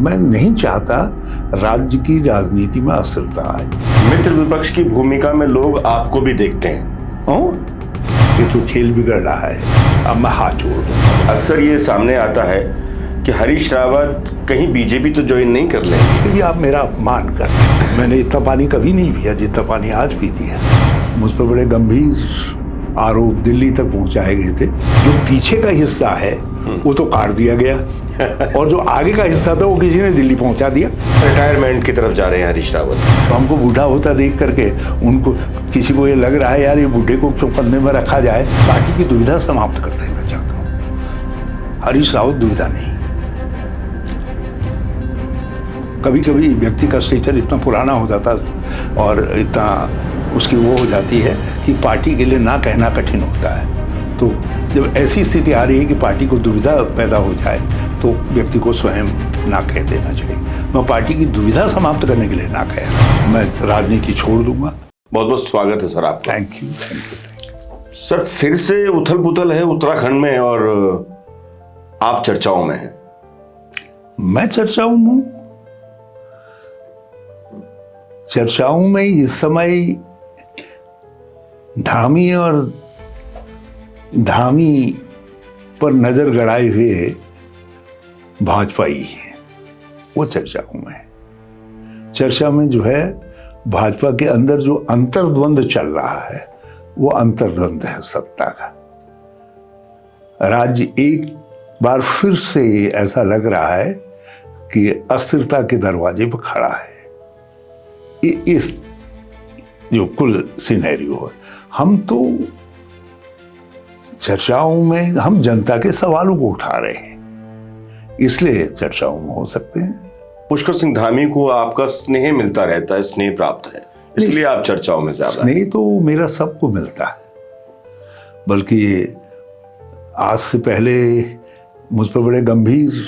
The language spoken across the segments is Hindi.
मैं नहीं चाहता राज्य की राजनीति में अस्थिरता आए। मित्र विपक्ष की भूमिका में लोग आपको भी देखते हैं। ये तो खेल बिगड़ रहा है, अब मैं हाथ जोड़ दूंगा। अक्सर ये सामने आता है कि हरीश रावत कहीं बीजेपी तो ज्वाइन नहीं कर लेंगे। फिर भी आप मेरा अपमान कर रहे हैं। मैंने इतना पानी कभी नहीं पिया जितना पानी आज पी दिया। मुझ पर बड़े गंभीर आरोप दिल्ली तक पहुंचाए गए थे। जो पीछे का हिस्सा है वो तो काट दिया गया और जो आगे का हिस्सा था वो किसी ने दिल्ली पहुंचा दिया। रिटायरमेंट की तरफ जा रहे हैं हरीश रावत। तो हमको बूढ़ा होता देख करके उनको किसी को ये लग रहा है यार ये बूढ़े को क्यों कंधे में रखा जाए। पार्टी की दुविधा समाप्त कर देना चाहता हूँ। हरीश रावत दुविधा नहीं। कभी कभी व्यक्ति का स्टेचर इतना पुराना हो जाता और इतना उसकी वो हो जाती है कि पार्टी के लिए ना कहना कठिन होता है। तो जब ऐसी स्थिति आ रही है कि पार्टी को दुविधा पैदा हो जाए तो व्यक्ति को स्वयं ना कह देना चाहिए। मैं पार्टी की दुविधा समाप्त करने के लिए ना कह, मैं राजनीति छोड़ दूंगा। बहुत बहुत स्वागत है सर आपका। Thank you. सर फिर से उथल पुथल है उत्तराखंड में और आप चर्चाओं में हैं। मैं चर्चाओं में इस समय धामी पर नजर गड़ाए हुए भाजपा ही है, वो चर्चाओं में है। चर्चा में जो है भाजपा के अंदर जो अंतर्द्वंद चल रहा है वो अंतर्द्वंद है सत्ता का। राज्य एक बार फिर से ऐसा लग रहा है कि अस्थिरता के दरवाजे पर खड़ा है। इस जो कुल सिनेरियो है, हम तो चर्चाओं में हम जनता के सवालों को उठा रहे हैं, इसलिए चर्चाओं में हो सकते हैं। पुष्कर सिंह धामी को आपका स्नेह मिलता रहता है, स्नेह प्राप्त है, इसलिए आप चर्चाओं में ज्यादा। स्नेह तो मेरा सबको मिलता है, बल्कि आज से पहले मुझ पर बड़े गंभीर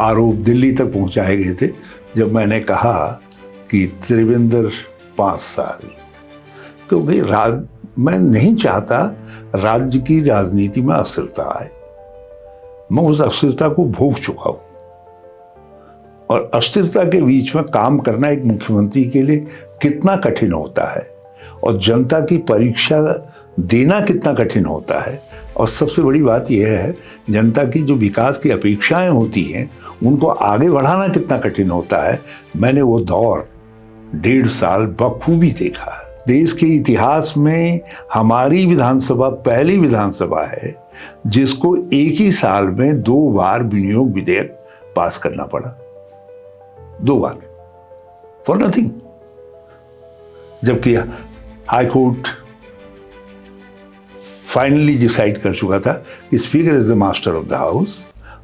आरोप दिल्ली तक पहुंचाए गए थे जब मैंने कहा कि त्रिवेंद्र 5 साल, क्योंकि मैं नहीं चाहता राज्य की राजनीति में अस्थिरता आए। मैं उस अस्थिरता को भोग चुका हूं और अस्थिरता के बीच में काम करना एक मुख्यमंत्री के लिए कितना कठिन होता है और जनता की परीक्षा देना कितना कठिन होता है। और सबसे बड़ी बात यह है जनता की जो विकास की अपेक्षाएं होती हैं उनको आगे बढ़ाना कितना कठिन होता है। मैंने वो दौर 1.5 साल बखूबी देखा है। देश के इतिहास में हमारी विधानसभा पहली विधानसभा है जिसको एक ही साल में 2 बार विनियोग विधेयक पास करना पड़ा। 2 बार फॉर नथिंग। जबकि हाई कोर्ट फाइनली डिसाइड कर चुका था कि speaker is the master of the house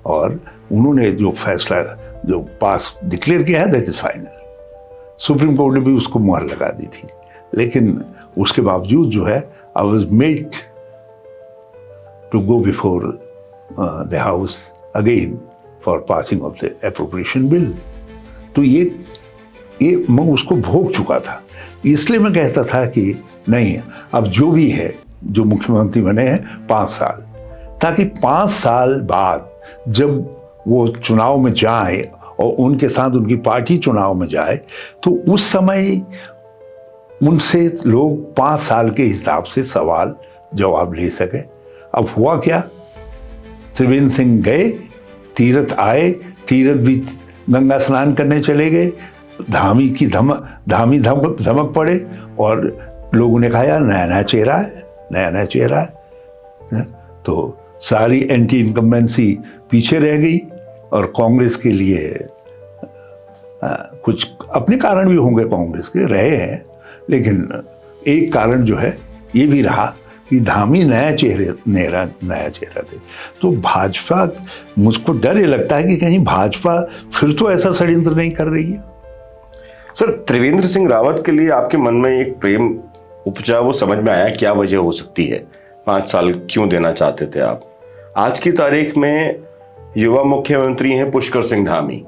और उन्होंने जो फैसला जो पास डिक्लेयर किया है that is final. Supreme court ने भी उसको मुहर लगा दी थी, लेकिन उसके बावजूद जो है I was made to go before the house again for passing of the appropriation bill. तो ये मैं उसको भोग चुका था, इसलिए मैं कहता था कि नहीं, अब जो भी है जो मुख्यमंत्री बने हैं 5 साल, ताकि 5 साल बाद जब वो चुनाव में जाए और उनके साथ उनकी पार्टी चुनाव में जाए तो उस समय उनसे लोग 5 साल के हिसाब से सवाल जवाब ले सके। अब हुआ क्या, त्रिवेंद्र सिंह गए, तीरथ आए, तीरथ भी गंगा स्नान करने चले गए, धामी धमक पड़े और लोगों ने कहा यार नया नया चेहरा है। तो सारी एंटी इनकम्बेंसी पीछे रह गई और कांग्रेस के लिए कुछ अपने कारण भी होंगे, कांग्रेस के रहे हैं, लेकिन एक कारण जो है ये भी रहा कि धामी नया चेहरा थे। तो भाजपा, मुझको डर ये लगता है कि कहीं भाजपा फिर तो ऐसा षड्यंत्र नहीं कर रही है। सर त्रिवेंद्र सिंह रावत के लिए आपके मन में एक प्रेम उपजा, वो समझ में आया क्या वजह हो सकती है, 5 साल क्यों देना चाहते थे आप। आज की तारीख में युवा मुख्यमंत्री हैं पुष्कर सिंह धामी,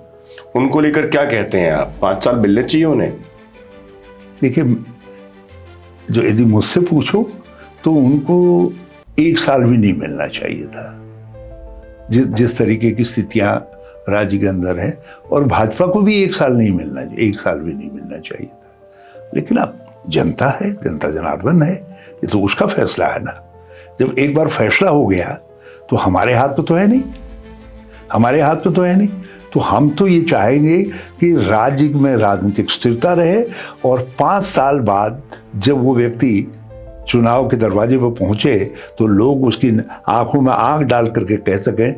उनको लेकर क्या कहते हैं आप? 5 साल मिलने चाहिए उन्हें? देखिए, जो यदि मुझसे पूछो तो उनको 1 साल भी नहीं मिलना चाहिए था। जिस तरीके की स्थितियां राज्य के अंदर है, और भाजपा को भी 1 साल नहीं मिलना चाहिए, 1 साल भी नहीं मिलना चाहिए था। लेकिन अब जनता है, जनता जनार्दन है, ये तो उसका फैसला है ना। जब एक बार फैसला हो गया तो हमारे हाथ में तो है नहीं, हमारे हाथ में तो है नहीं। तो हम तो ये चाहेंगे कि राज्य में राजनीतिक स्थिरता रहे, और 5 साल बाद जब वो व्यक्ति चुनाव के दरवाजे पर पहुंचे तो लोग उसकी आंखों में आंख डाल करके कह सकें,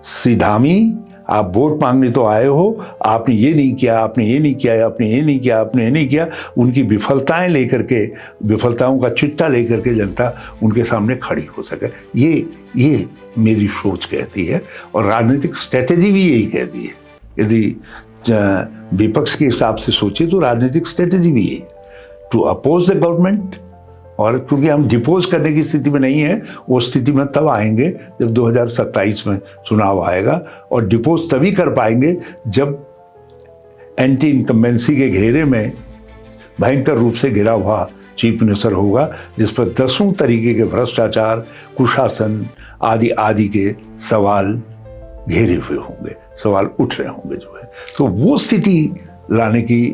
श्रीधामी आप वोट मांगने तो आए हो, आपने ये नहीं किया, आपने ये नहीं किया, आपने ये नहीं किया, आपने ये नहीं किया। उनकी विफलताएं लेकर के, विफलताओं का चिट्ठा लेकर के जनता उनके सामने खड़ी हो सके, ये मेरी सोच कहती है, और राजनीतिक स्ट्रेटेजी भी यही कहती है। यदि विपक्ष के हिसाब से सोचे तो राजनीतिक स्ट्रेटेजी भी यही, टू अपोज द गवर्नमेंट। और क्योंकि हम डिपोज करने की स्थिति में नहीं है, वो स्थिति में तब आएंगे जब 2027 में चुनाव आएगा, और डिपोज तभी कर पाएंगे जब एंटी इनकम्बेंसी के घेरे में भयंकर रूप से घिरा हुआ चीफ मिनिस्टर होगा, जिस पर 10 तरीके के भ्रष्टाचार, कुशासन आदि आदि के सवाल घेरे हुए होंगे, सवाल उठ रहे होंगे जो है। तो वो स्थिति लाने की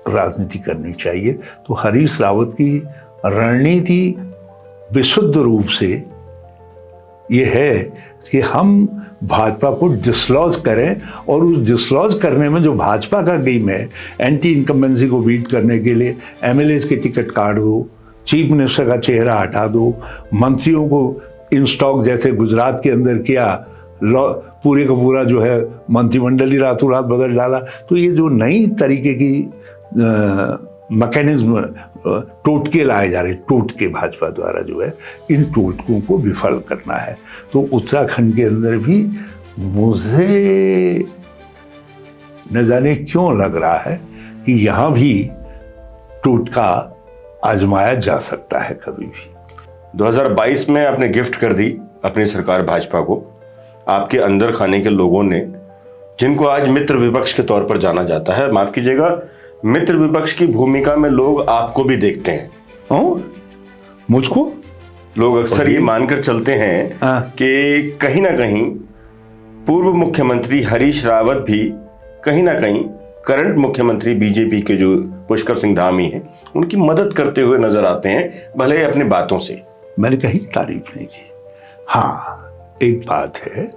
राजनीति करनी चाहिए। तो हरीश रावत की रणनीति विशुद्ध रूप से ये है कि हम भाजपा को डिसलॉज करें, और उस डिसलॉज करने में जो भाजपा का गेम है, एंटी इनकम्बेंसी को बीट करने के लिए एमएलएज के टिकट काट दो, चीफ मिनिस्टर का चेहरा हटा दो, मंत्रियों को इन स्टॉक जैसे गुजरात के अंदर किया, पूरे का पूरा जो है मंत्रिमंडल ही रातों रात बदल डाला। तो ये जो नई तरीके की मैकेनिज्म, टोटके लाए जा रहे, टोटके भाजपा द्वारा जो है, इन टोटकों को विफल करना है। तो उत्तराखंड के अंदर भी मुझे न जाने क्यों लग रहा है कि यहाँ भी टोटका आजमाया जा सकता है कभी भी। 2022 में आपने गिफ्ट कर दी अपनी सरकार भाजपा को, आपके अंदर खाने के लोगों ने, जिनको आज मित्र विपक्ष के तौर पर जाना जाता है, माफ कीजिएगा, मित्र विपक्ष की भूमिका में लोग आपको भी देखते हैं। मुझको लोग अक्सर ये मानकर चलते हैं कि कहीं ना कहीं पूर्व मुख्यमंत्री हरीश रावत भी कहीं ना कहीं करंट मुख्यमंत्री बीजेपी के जो पुष्कर सिंह धामी हैं, उनकी मदद करते हुए नजर आते हैं, भले ही अपनी बातों से। मैंने कहीं तारीफ नहीं की। हाँ, एक बात है,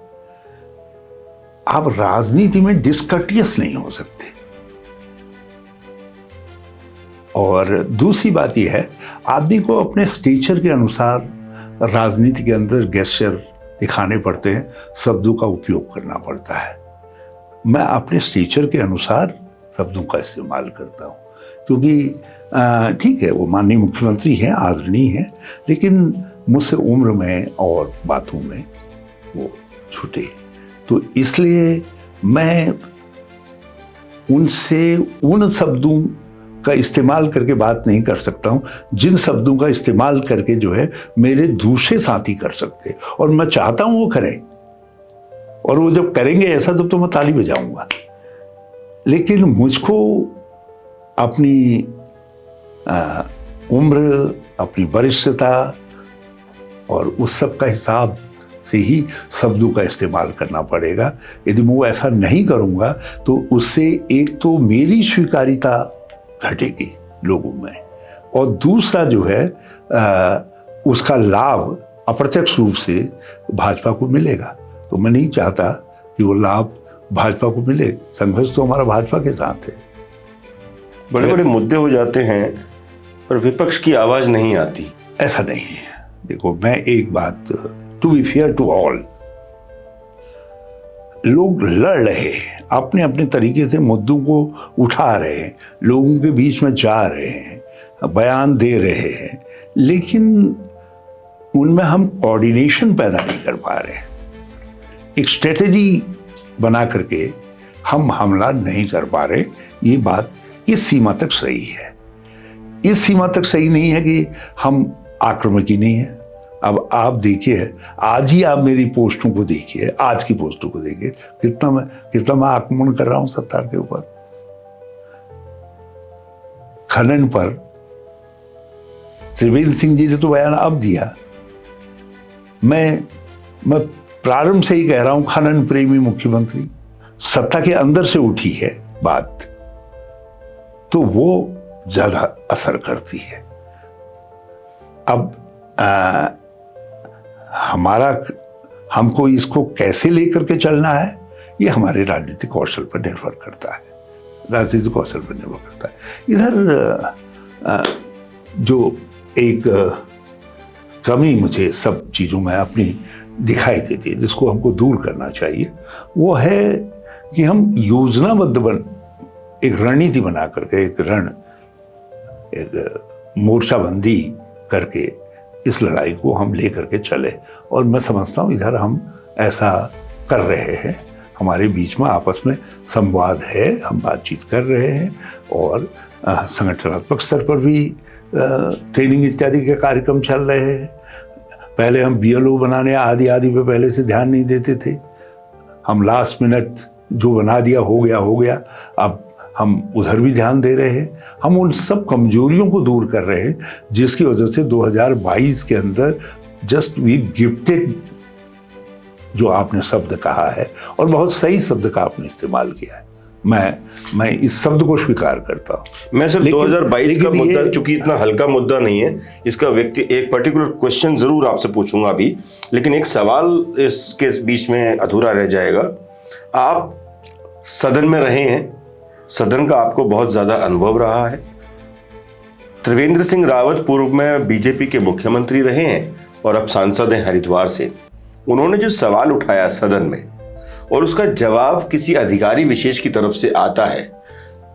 आप राजनीति में डिस्कर्टियस नहीं हो सकते, और दूसरी बात यह है, आदमी को अपने स्टेचर के अनुसार राजनीति के अंदर गेस्चर दिखाने पड़ते हैं, शब्दों का उपयोग करना पड़ता है। मैं अपने स्टेचर के अनुसार शब्दों का इस्तेमाल करता हूँ, क्योंकि ठीक है, वो माननीय मुख्यमंत्री हैं, आदरणीय हैं, लेकिन मुझसे उम्र में और बातों में वो छूटे, तो इसलिए मैं उनसे उन शब्दों का इस्तेमाल करके बात नहीं कर सकता हूँ जिन शब्दों का इस्तेमाल करके जो है मेरे दूसरे साथी कर सकते, और मैं चाहता हूँ वो करें, और वो जब करेंगे ऐसा तो मैं ताली बजाऊंगा। लेकिन मुझको अपनी उम्र, अपनी वरिष्ठता और उस सब का हिसाब से ही शब्दों का इस्तेमाल करना पड़ेगा। यदि मैं वो ऐसा नहीं करूंगा तो उससे एक तो मेरी स्वीकार्यता घटेगी लोगों में, और दूसरा जो है उसका लाभ अप्रत्यक्ष रूप से भाजपा को मिलेगा। तो मैं नहीं चाहता कि वो लाभ भाजपा को मिले। संघर्ष तो हमारा भाजपा के साथ है। बड़े बड़े मुद्दे हो जाते हैं पर विपक्ष की आवाज नहीं आती। ऐसा नहीं है। देखो, मैं एक बात, to be fair to all, लोग लड़ रहे हैं, अपने अपने तरीके से मुद्दों को उठा रहे हैं, लोगों के बीच में जा रहे हैं, बयान दे रहे हैं, लेकिन उनमें हम कोऑर्डिनेशन पैदा नहीं कर पा रहे हैं। एक स्ट्रेटेजी बना करके हम हमला नहीं कर पा रहे। ये बात इस सीमा तक सही है। इस सीमा तक सही नहीं है कि हम आक्रामकी नहीं है। अब आप देखिए, आज ही आप मेरी पोस्टों को देखिए, आज की पोस्टों को देखिए, कितना मैं आक्रमण कर रहा हूं सरकार के ऊपर। खनन पर त्रिवेंद्र सिंह जी ने तो बयान अब दिया। मैं प्रारंभ से ही कह रहा हूं, खनन प्रेमी मुख्यमंत्री, सत्ता के अंदर से उठी है बात, तो वो ज्यादा असर करती है। अब हमको इसको कैसे लेकर के चलना है, ये हमारे राजनीतिक कौशल पर निर्भर करता है, राजनीतिक कौशल पर निर्भर करता है। इधर जो एक कमी मुझे सब चीज़ों में अपनी दिखाई देती है, जिसको हमको दूर करना चाहिए, वो है कि हम योजनाबद्ध एक रणनीति बना करके, एक मोर्चाबंदी करके इस लड़ाई को हम ले करके चले। और मैं समझता हूँ इधर हम ऐसा कर रहे हैं, हमारे बीच में आपस में संवाद है, हम बातचीत कर रहे हैं, और संगठनात्मक स्तर पर भी ट्रेनिंग इत्यादि के कार्यक्रम चल रहे हैं। पहले हम BLO बनाने आदि पे पहले से ध्यान नहीं देते थे, हम लास्ट मिनट जो बना दिया हो गया। अब हम उधर भी ध्यान दे रहे हैं, हम उन सब कमजोरियों को दूर कर रहे हैं, जिसकी वजह से 2022 के अंदर जस्ट वी गिफ्टेड, जो आपने शब्द कहा है, और बहुत सही शब्द का आपने इस्तेमाल किया है, मैं इस शब्द को स्वीकार करता हूँ। मैं सिर्फ 2022 का मुद्दा, चूंकि इतना हल्का मुद्दा नहीं है, इसका व्यक्ति एक पर्टिकुलर क्वेश्चन जरूर आपसे पूछूंगा अभी, लेकिन एक सवाल इसके बीच में अधूरा रह जाएगा। आप सदन में रहे हैं, सदन का आपको बहुत ज्यादा अनुभव रहा है। त्रिवेंद्र सिंह रावत पूर्व में बीजेपी के मुख्यमंत्री रहे हैं और अब सांसद हैं हरिद्वार से। उन्होंने जो सवाल उठाया सदन में, और उसका जवाब किसी अधिकारी विशेष की तरफ से आता है,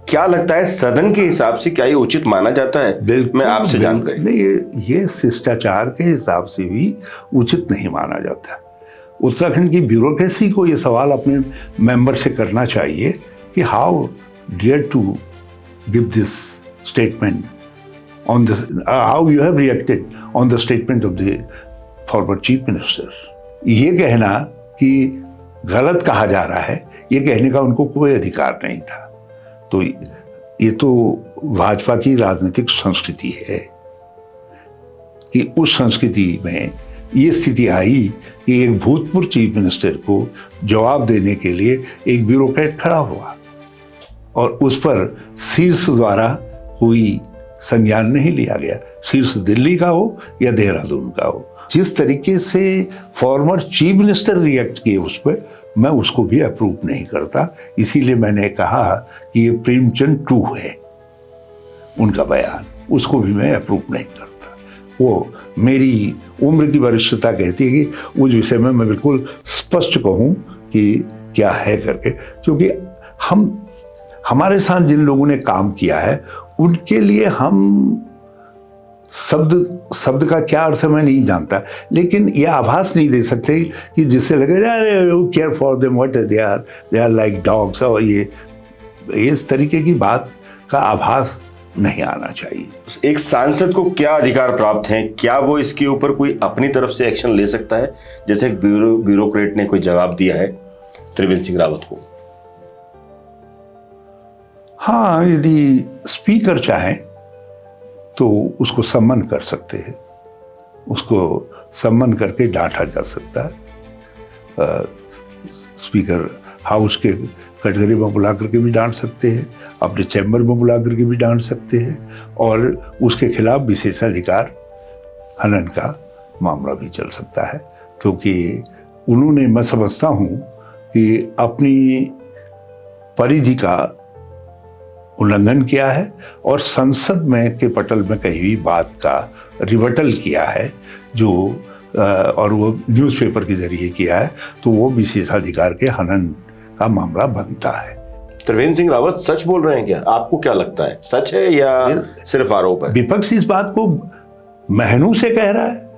क्या लगता है सदन के हिसाब से क्या ये उचित माना जाता है? मैं आपसे जानकर नहीं, ये शिष्टाचार के हिसाब से भी उचित नहीं माना जाता। उत्तराखंड की ब्यूरोक्रेसी को ये सवाल अपने मेंबर से करना चाहिए कि how dare to give this statement on the, how you have reacted on the statement of the forward chief minister. ये कहना कि गलत कहा जा रहा है, ये कहने का उनको कोई अधिकार नहीं था। तो ये तो भाजपा की राजनीतिक संस्कृति है कि उस संस्कृति में ये स्थिति आई कि एक भूतपूर्व चीफ मिनिस्टर को जवाब देने के लिए एक ब्यूरोक्रेट खड़ा हुआ, और उस पर शीर्ष द्वारा कोई संज्ञान नहीं लिया गया, शीर्ष दिल्ली का हो या देहरादून का हो। जिस तरीके से फॉर्मर चीफ मिनिस्टर रिएक्ट किए उस पर, मैं उसको भी अप्रूव नहीं करता। इसीलिए मैंने कहा कि ये प्रेमचंद 2 है उनका बयान, उसको भी मैं अप्रूव नहीं करता। वो मेरी उम्र की वरिष्ठता कहती है कि उस विषय में मैं बिल्कुल स्पष्ट कहूँ कि क्या है करके, क्योंकि हमारे साथ जिन लोगों ने काम किया है उनके लिए हम शब्द का क्या अर्थ है मैं नहीं जानता, लेकिन यह आभास नहीं दे सकते कि जिससे लगे you care for them, what they are like dogs, और ये इस तरीके की बात का आभास नहीं आना चाहिए। एक सांसद को क्या अधिकार प्राप्त हैं? क्या वो इसके ऊपर कोई अपनी तरफ से एक्शन ले सकता है, जैसे एक ब्यूरोक्रेट ने कोई जवाब दिया है त्रिवेंद्र सिंह रावत को? हाँ, यदि स्पीकर चाहे तो उसको सम्मन कर सकते हैं, उसको सम्मन करके डांटा जा सकता है। स्पीकर हाउस के कटघरे में बुला करके भी डांट सकते हैं, अपने चैम्बर में बुला करके भी डांट सकते हैं, और उसके खिलाफ विशेषाधिकार हनन का मामला भी चल सकता है, क्योंकि उन्होंने, मैं समझता हूँ कि अपनी परिधि का उल्लंघन किया है और संसद में के पटल में कही हुई बात का रिवर्टल किया है, जो और वो न्यूज़पेपर के जरिए किया है, तो वो विशेषाधिकार के हनन का मामला बनता है। त्रिवेंद्र सिंह रावत सच बोल रहे हैं क्या? आपको क्या लगता है, सच है या सिर्फ आरोप है? विपक्ष इस बात को महीनों से कह रहा है,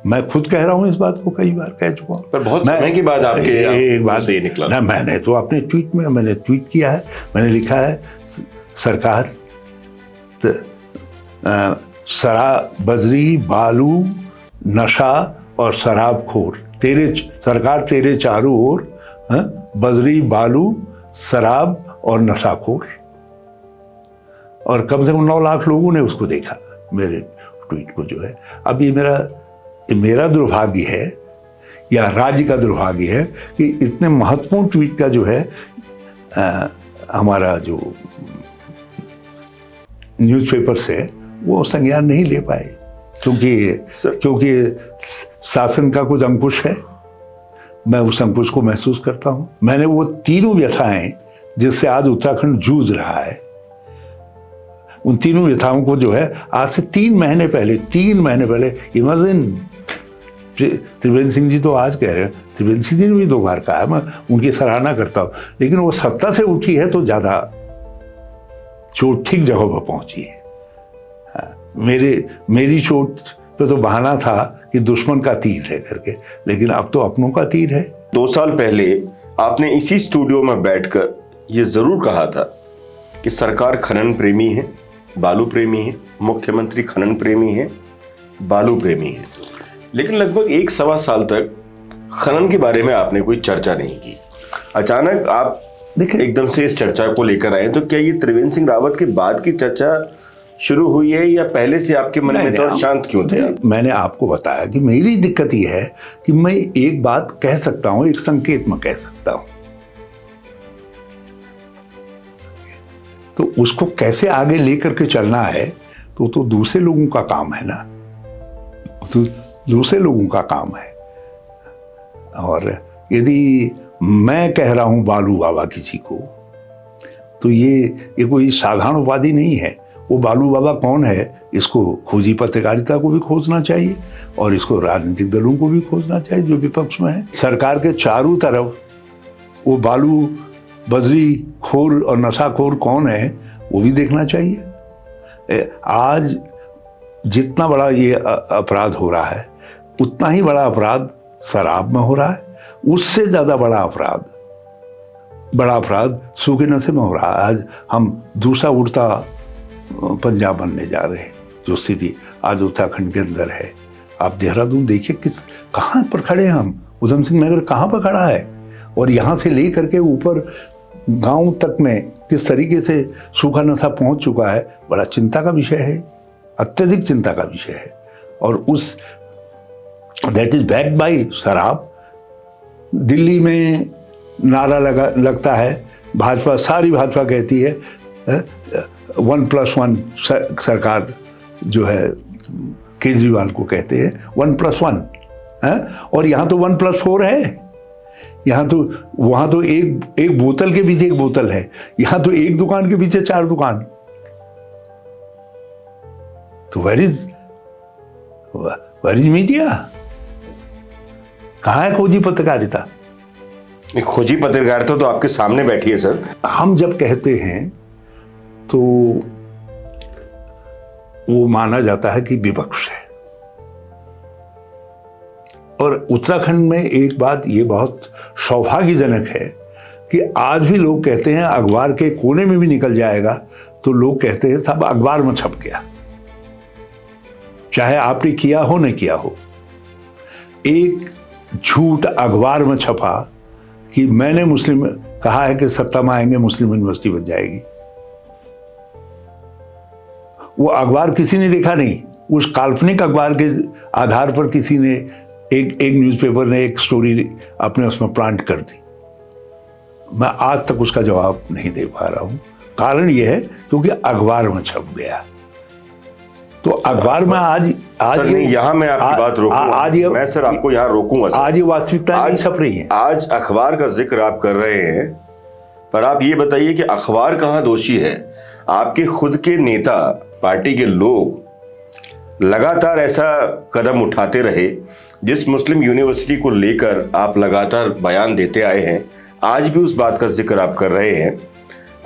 मैं खुद कह रहा हूं इस बात को, कई बार कह चुका हूं। पर बहुत समय के बाद आपके एक बात से निकला ना, मैंने तो अपने ट्वीट में मैंने ट्वीट किया है, मैंने लिखा है सरकार शराब, बजरी, बालू, नशा और शराबखोर सरकार तेरे चारों ओर, बजरी, बालू, शराब और नशाखोर। और कम से कम 9 लाख लोगों ने उसको देखा, मेरे ट्वीट को जो है। अब ये मेरा दुर्भाग्य है या राज्य का दुर्भाग्य है कि इतने महत्वपूर्ण ट्वीट का जो है हमारा जो न्यूज़पेपर्स है वो संज्ञान नहीं ले पाए, क्योंकि शासन का कुछ अंकुश है। मैं उस अंकुश को महसूस करता हूँ। मैंने वो तीनों व्यथाएं जिससे आज उत्तराखंड जूझ रहा है, उन तीनों व्यथाओं को जो है आज से 3 महीने पहले इमेजिन, त्रिवेंद्र सिंह जी तो आज कह रहे हैं, त्रिवेंद्र सिंह जी ने भी 2 बार कहा है, मैं उनकी सराहना करता हूँ, लेकिन वो सत्ता से उठी है तो ज़्यादा चोट ठीक जगह पर पहुंची है। मेरी चोट पे तो बहाना था कि दुश्मन का तीर है करके, लेकिन अब तो अपनों का तीर है। 2 साल पहले आपने इसी स्टूडियो में बैठकर ये जरूर कहा था कि सरकार खनन प्रेमी है, बालू प्रेमी है, मुख्यमंत्री खनन प्रेमी है, बालू प्रेमी है, लेकिन लगभग 1-1.25 साल तक खनन के बारे में आपने कोई चर्चा नहीं की। अचानक आप एकदम से इस चर्चा को लेकर आए, तो क्या ये त्रिवेंद्र सिंह रावत के बाद की चर्चा शुरू हुई है या पहले से आपके मन में थोड़ा शांत क्यों थे? मैंने आपको बताया कि मेरी दिक्कत ये है कि मैं एक बात कह सकता हूं, एक संकेत में कह सकता हूं, तो उसको कैसे आगे लेकर के चलना है तो दूसरे लोगों का काम है ना, तो दूसरे लोगों का काम है। और यदि मैं कह रहा हूं बालू बाबा किसी को, तो ये कोई साधारण उपाधि नहीं है। वो बालू बाबा कौन है, इसको खोजी पत्रकारिता को भी खोजना चाहिए और इसको राजनीतिक दलों को भी खोजना चाहिए जो विपक्ष में है। सरकार के चारों तरफ वो बालू बजरी खोर और नशाखोर कौन है वो भी देखना चाहिए। आज जितना बड़ा ये अपराध हो रहा है, उतना ही बड़ा अपराध शराब में हो रहा है, उससे ज़्यादा बड़ा अपराध सूखे नशे में हो रहा है। आज हम दूसरा उड़ता पंजाब बनने जा रहे हैं, जो स्थिति आज उत्तराखंड के अंदर है। आप देहरादून देखिए कहाँ पर खड़े हैं हम, उधम सिंह नगर कहाँ पर खड़ा है, और यहाँ से ले करके ऊपर गांव तक में किस तरीके से सूखा नशा पहुंच चुका है, बड़ा चिंता का विषय है, अत्यधिक चिंता का विषय है। और उस दैट इज बैक्ड बाय शराब। दिल्ली में नारा लगता है, सारी भाजपा कहती है 1+1 सरकार जो है केजरीवाल को कहते हैं 1+1 है, और यहाँ तो 1+4 है। यहाँ तो वहाँ तो एक बोतल के पीछे एक बोतल है, यहाँ तो एक दुकान के पीछे 4 दुकान। तो वेयर इज मीडिया? कहाँ है खोजी पत्रकारिता? खोजी पत्रकारिता तो आपके सामने बैठी है सर। हम जब कहते हैं तो वो माना जाता है कि विपक्ष है। और उत्तराखंड में एक बात ये बहुत सौभाग्यजनक है कि आज भी लोग कहते हैं, अखबार के कोने में भी निकल जाएगा तो लोग कहते हैं साहब अखबार में छप गया, चाहे आपने किया हो न किया हो। एक झूठ अखबार में छपा कि मैंने मुस्लिम कहा है कि सत्ता में आएंगे मुस्लिम यूनिवर्सिटी बन जाएगी। वो अखबार किसी ने देखा नहीं, उस काल्पनिक अखबार के आधार पर किसी ने एक न्यूज़पेपर ने एक स्टोरी अपने उसमें प्लांट कर दी। मैं आज तक उसका जवाब नहीं दे पा रहा हूं। कारण यह है क्योंकि अखबार में छप गया। तो अखबार में आज नहीं, यहाँ मैं आपकी बात रोकूंगा। मैं सर आपको यहाँ रोकूंगा सर। आज ये वास्तविकता नहीं छप रही है। आज अखबार का जिक्र आप कर रहे हैं, पर आप ये बताइए कि अखबार कहाँ दोषी है? आपके खुद के नेता, पार्टी के लोग लगातार ऐसा कदम उठाते रहे, जिस मुस्लिम यूनिवर्सिटी को लेकर आप लगातार बयान देते आए हैं, आज भी उस बात का जिक्र आप कर रहे हैं।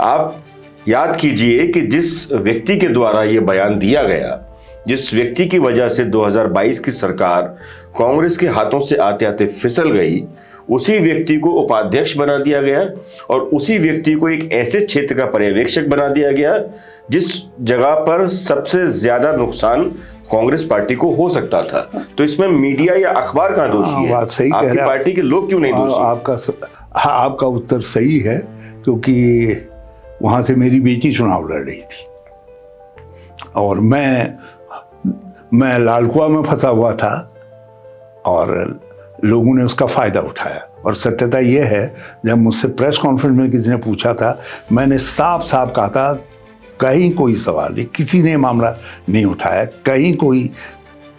आप याद कीजिए कि जिस व्यक्ति के द्वारा यह बयान दिया गया, जिस व्यक्ति की वजह से 2022 की सरकार कांग्रेस के हाथों से आते आते फिसल गई, उसी व्यक्ति को उपाध्यक्ष बना दिया गया और उसी व्यक्ति को एक ऐसे क्षेत्र का पर्यवेक्षक बना दिया गया जिस जगह पर सबसे ज्यादा नुकसान कांग्रेस पार्टी को हो सकता था। तो इसमें मीडिया या अखबार का दोषी है? बात सही आपकी पार्टी के लोग क्यों नहीं दोषी? आपका उत्तर सही है, क्योंकि वहां से मेरी बेटी चुनाव लड़ रही थी और मैं लालकुआ में फंसा हुआ था और लोगों ने उसका फ़ायदा उठाया। और सत्यता यह है, जब मुझसे प्रेस कॉन्फ्रेंस में किसी ने पूछा था, मैंने साफ साफ कहा था कहीं कोई सवाल नहीं, किसी ने मामला नहीं उठाया, कहीं कोई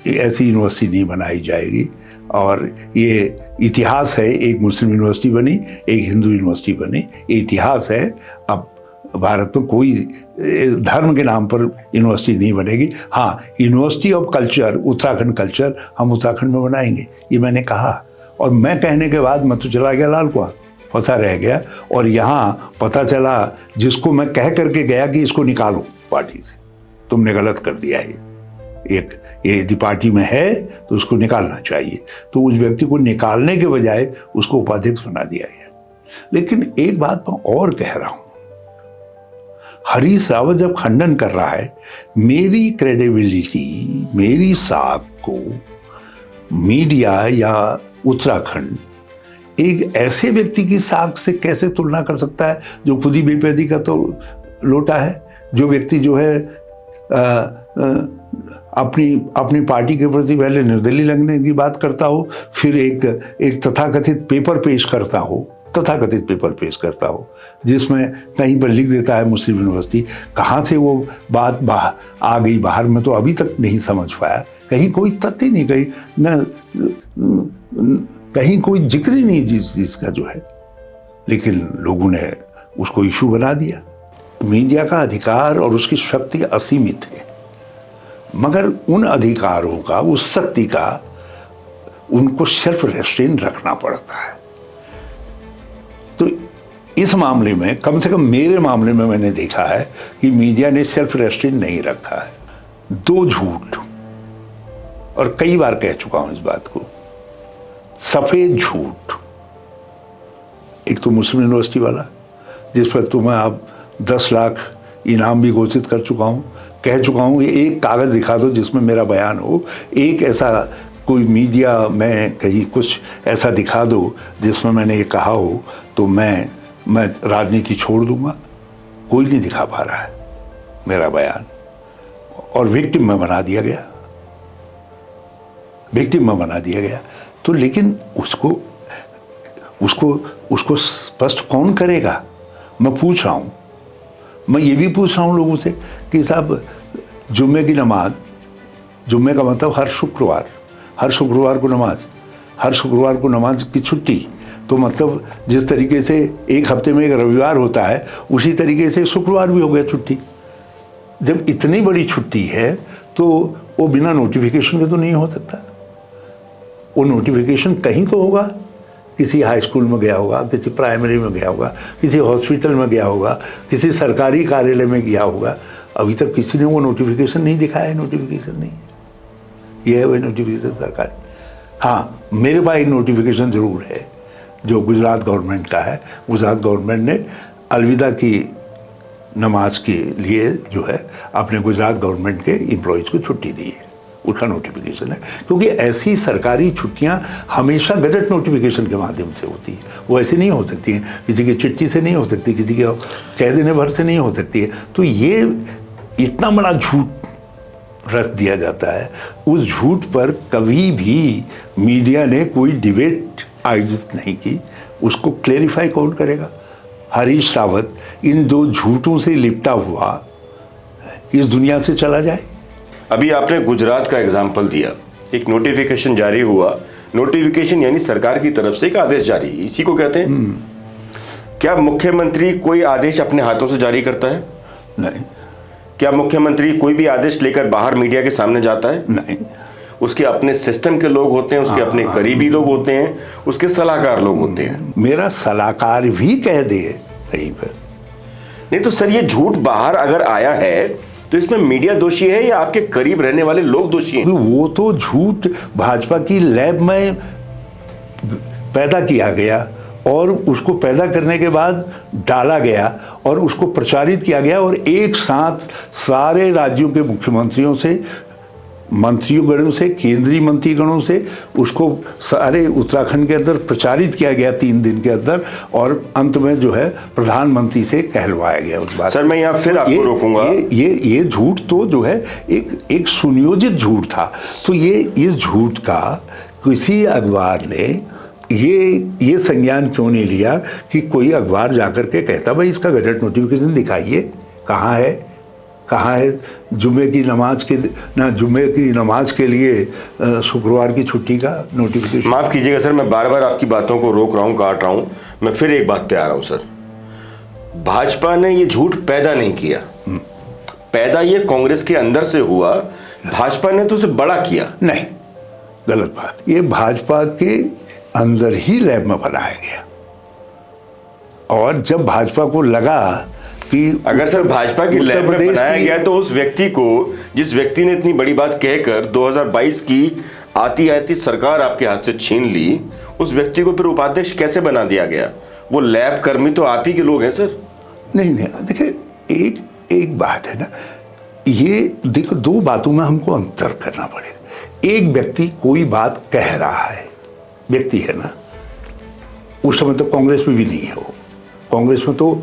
ऐसी यूनिवर्सिटी नहीं बनाई जाएगी। और ये इतिहास है, एक मुस्लिम यूनिवर्सिटी बनी, एक हिंदू यूनिवर्सिटी बनी, ये इतिहास है। अब भारत में कोई धर्म के नाम पर यूनिवर्सिटी नहीं बनेगी। हाँ, university of culture, Uttarakhand culture हम उत्तराखंड में बनाएंगे, ये मैंने कहा। और मैं कहने के बाद मैं तो चला गया लाल कुआं, पता रह गया। और यहाँ पता चला जिसको मैं कह करके गया कि इसको निकालो पार्टी से, तुमने गलत कर दिया है, ये यदि पार्टी में है तो उसको निकालना चाहिए, तो उस व्यक्ति को निकालने के बजाय उसको उपाध्यक्ष बना दिया गया। लेकिन एक बात मैं और कह रहा हूं, हरीश रावत जब खंडन कर रहा है, मेरी क्रेडिबिलिटी, मेरी साख को मीडिया या उत्तराखंड एक ऐसे व्यक्ति की साख से कैसे तुलना कर सकता है जो खुद ही बेपैदी का तो लोटा है, जो व्यक्ति जो है अपनी पार्टी के प्रति पहले निर्दलीय लगने की बात करता हो, फिर एक तथाकथित पेपर पेश करता हो, जिसमें कहीं पर लिख देता है मुस्लिम यूनिवर्सिटी। कहाँ से वो बात आ गई बाहर, में तो अभी तक नहीं समझ पाया। कहीं कोई तथ्य नहीं, कहीं कोई जिक्र ही नहीं जिस चीज का जो है, लेकिन लोगों ने उसको इशू बना दिया। मीडिया का अधिकार और उसकी शक्ति असीमित है, मगर उन अधिकारों का, उस शक्ति का उनको सेल्फ रेस्ट्रेन रखना पड़ता है। तो इस मामले में, कम से कम मेरे मामले में मैंने देखा है कि मीडिया ने सेल्फ रेस्ट्रेन नहीं रखा है। दो झूठ, और कई बार कह चुका हूं इस बात को, सफेद झूठ। एक तो मुस्लिम यूनिवर्सिटी वाला, जिस पर तुम्हें अब 10 लाख इनाम भी घोषित कर चुका हूं, कह चुका हूं ये एक कागज दिखा दो जिसमें मेरा बयान हो, एक ऐसा कोई मीडिया में कहीं कुछ ऐसा दिखा दो जिसमें मैंने ये कहा हो, तो मैं राजनीति छोड़ दूंगा। कोई नहीं दिखा पा रहा है मेरा बयान, और विक्टिम में बना दिया गया। तो लेकिन उसको स्पष्ट कौन करेगा? मैं पूछ रहा हूं, मैं ये भी पूछ रहा हूं लोगों से कि साहब, जुम्मे की नमाज, जुम्मे का मतलब हर शुक्रवार को नमाज की छुट्टी, तो मतलब जिस तरीके से एक हफ्ते में एक रविवार होता है, उसी तरीके से शुक्रवार भी हो गया छुट्टी। जब इतनी बड़ी छुट्टी है तो वो बिना नोटिफिकेशन के तो नहीं हो सकता। वो नोटिफिकेशन कहीं तो होगा, किसी हाई स्कूल में गया होगा, किसी प्राइमरी में गया होगा, किसी हॉस्पिटल में गया होगा, किसी सरकारी कार्यालय में गया होगा। अभी तक किसी ने वो नोटिफिकेशन नहीं दिखाया है। नोटिफिकेशन नहीं, ये है वही नोटिफिकेशन सरकारी। हाँ, मेरे पास एक नोटिफिकेशन ज़रूर है जो गुजरात गवर्नमेंट का है। गुजरात गवर्नमेंट ने अलविदा की नमाज के लिए जो है अपने गुजरात गवर्नमेंट के एम्प्लॉयज़ को छुट्टी दी है, उसका नोटिफिकेशन है। क्योंकि ऐसी सरकारी छुट्टियां हमेशा गजट नोटिफिकेशन के माध्यम से होती है, वो ऐसी नहीं हो सकती हैं, किसी की चिट्ठी से नहीं हो सकती, किसी के कह देने भर से नहीं हो सकती है। तो ये इतना बड़ा झूठ रख दिया जाता है। उस झूठ पर कभी भी मीडिया ने कोई डिबेट आयोजित नहीं की। उसको क्लेरिफाई कौन करेगा? हरीश रावत इन दो झूठों से लिपटा हुआ इस दुनिया से चला जाए। अभी आपने गुजरात का एग्जाम्पल दिया, एक नोटिफिकेशन जारी हुआ। नोटिफिकेशन यानी सरकार की तरफ से एक आदेश जारी, इसी को कहते हैं। क्या मुख्यमंत्री कोई आदेश अपने हाथों से जारी करता है? नहीं। क्या मुख्यमंत्री कोई भी आदेश लेकर बाहर मीडिया के सामने जाता है? नहीं। उसके अपने सिस्टम के लोग होते हैं, उसके अपने करीबी लोग होते हैं, उसके सलाहकार लोग होते हैं। मेरा सलाहकार भी कह दे कहीं पर। नहीं तो सर, ये झूठ बाहर अगर आया है तो इसमें मीडिया दोषी है या आपके करीब रहने वाले लोग दोषी हैं? वो तो झूठ भाजपा की लैब में पैदा किया गया और उसको पैदा करने के बाद डाला गया और उसको प्रचारित किया गया, और एक साथ सारे राज्यों के मुख्यमंत्रियों से, मंत्रियों से, केंद्रीय मंत्रीगणों से उसको सारे उत्तराखंड के अंदर प्रचारित किया गया 3 दिन के अंदर, और अंत में जो है प्रधानमंत्री से कहलवाया गया उस बात। सर, मैं यहाँ फिर आपको रोकूंगा। ये झूठ तो जो है एक सुनियोजित झूठ था। तो ये इस झूठ का किसी अखबार ने ये संज्ञान क्यों नहीं लिया कि कोई अखबार जाकर के कहता भाई इसका गजट नोटिफिकेशन दिखाइए, कहाँ है जुम्मे की नमाज के लिए शुक्रवार की छुट्टी का नोटिफिकेशन। माफ़ कीजिएगा सर, मैं बार बार आपकी बातों को रोक रहा हूँ, काट रहा हूँ। मैं फिर एक बात पे आ रहा हूँ सर। भाजपा ने ये झूठ पैदा नहीं किया, पैदा ये कांग्रेस के अंदर से हुआ, भाजपा ने तो उसे बड़ा किया। नहीं, गलत बात। ये भाजपा के अंदर ही लैब में बनाया गया, और जब भाजपा को लगा कि अगर सर भाजपा की लैब में बनाया गया तो उस व्यक्ति को, जिस व्यक्ति ने इतनी बड़ी बात कहकर 2022 की आती सरकार आपके हाथ से छीन ली, उस व्यक्ति को फिर उपाध्यक्ष कैसे बना दिया गया? वो लैब कर्मी तो आप ही के लोग हैं सर। नहीं, देखिए एक बात है ना, ये देखो, दो बातों में हमको अंतर करना पड़ेगा। एक व्यक्ति कोई बात कह रहा है, व्यक्ति है ना, उस समय तो कांग्रेस में भी नहीं है वो, कांग्रेस में तो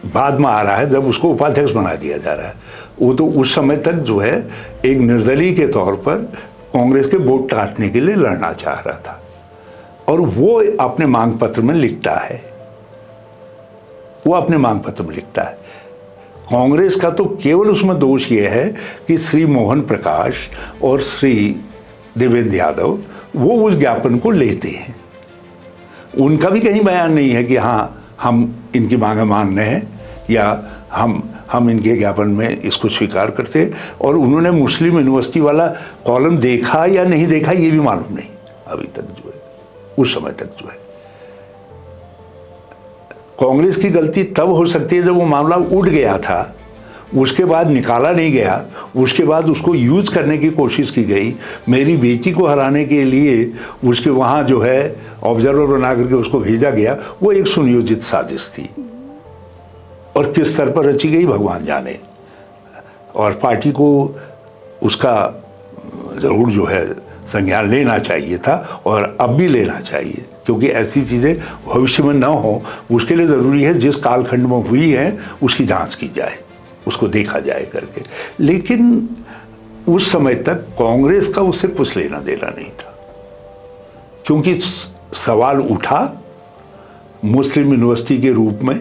बाद में आ रहा है जब उसको उपाध्यक्ष बना दिया जा रहा है। वो तो उस समय तक जो है एक निर्दलीय के तौर पर कांग्रेस के वोट काटने के लिए लड़ना चाह रहा था, और वो अपने मांग पत्र में लिखता है, कांग्रेस का तो केवल उसमें दोष ये है कि श्री मोहन प्रकाश और श्री देवेंद्र यादव वो उस ज्ञापन को लेते हैं। उनका भी कहीं बयान नहीं है कि हाँ हम इनकी मांगें मान रहे हैं या हम इनके ज्ञापन में इसको स्वीकार करते हैं। और उन्होंने मुस्लिम यूनिवर्सिटी वाला कॉलम देखा या नहीं देखा ये भी मालूम नहीं अभी तक जो है, उस समय तक जो है। कांग्रेस की गलती तब हो सकती है जब वो मामला उठ गया था, उसके बाद निकाला नहीं गया, उसके बाद उसको यूज करने की कोशिश की गई। मेरी बेटी को हराने के लिए उसके वहाँ जो है ऑब्जर्वर बना करके उसको भेजा गया, वो एक सुनियोजित साजिश थी, और किस स्तर पर रची गई भगवान जाने। और पार्टी को उसका ज़रूर जो है संज्ञान लेना चाहिए था, और अब भी लेना चाहिए, क्योंकि ऐसी चीज़ें भविष्य में ना हो, उसके लिए ज़रूरी है जिस कालखंड में हुई है उसकी जांच की जाए, उसको देखा जाए करके। लेकिन उस समय तक कांग्रेस का उससे कुछ लेना देना नहीं था, क्योंकि सवाल उठा मुस्लिम यूनिवर्सिटी के रूप में,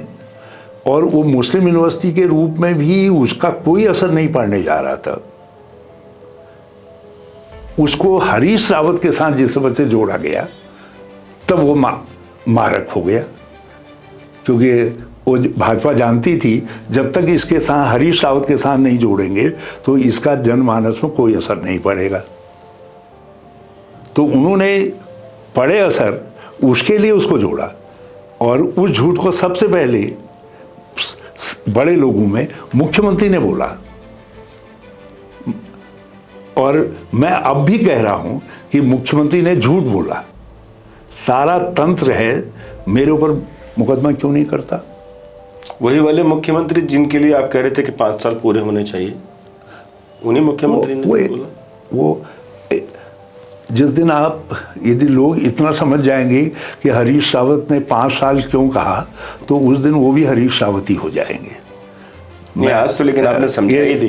और वो मुस्लिम यूनिवर्सिटी के रूप में भी उसका कोई असर नहीं पड़ने जा रहा था। उसको हरीश रावत के साथ जिस समय से जोड़ा गया तब वो मारक हो गया, क्योंकि वो भाजपा जानती थी जब तक इसके साथ हरीश रावत के साथ नहीं जोड़ेंगे तो इसका जनमानस में कोई असर नहीं पड़ेगा। तो उन्होंने पड़े असर उसके लिए उसको जोड़ा, और उस झूठ को सबसे पहले बड़े लोगों में मुख्यमंत्री ने बोला। और मैं अब भी कह रहा हूं कि मुख्यमंत्री ने झूठ बोला। सारा तंत्र है, मेरे ऊपर मुकदमा क्यों नहीं करता? वही वाले मुख्यमंत्री जिनके लिए आप कह रहे थे कि 5 साल पूरे होने चाहिए, उन्हीं मुख्यमंत्री ने बोला। वो जिस दिन आप, यदि लोग इतना समझ जाएंगे कि हरीश रावत ने 5 साल क्यों कहा, तो उस दिन वो भी हरीश रावत ही हो जाएंगे। मैं आज तो लेकिन आपने समझा ही दी।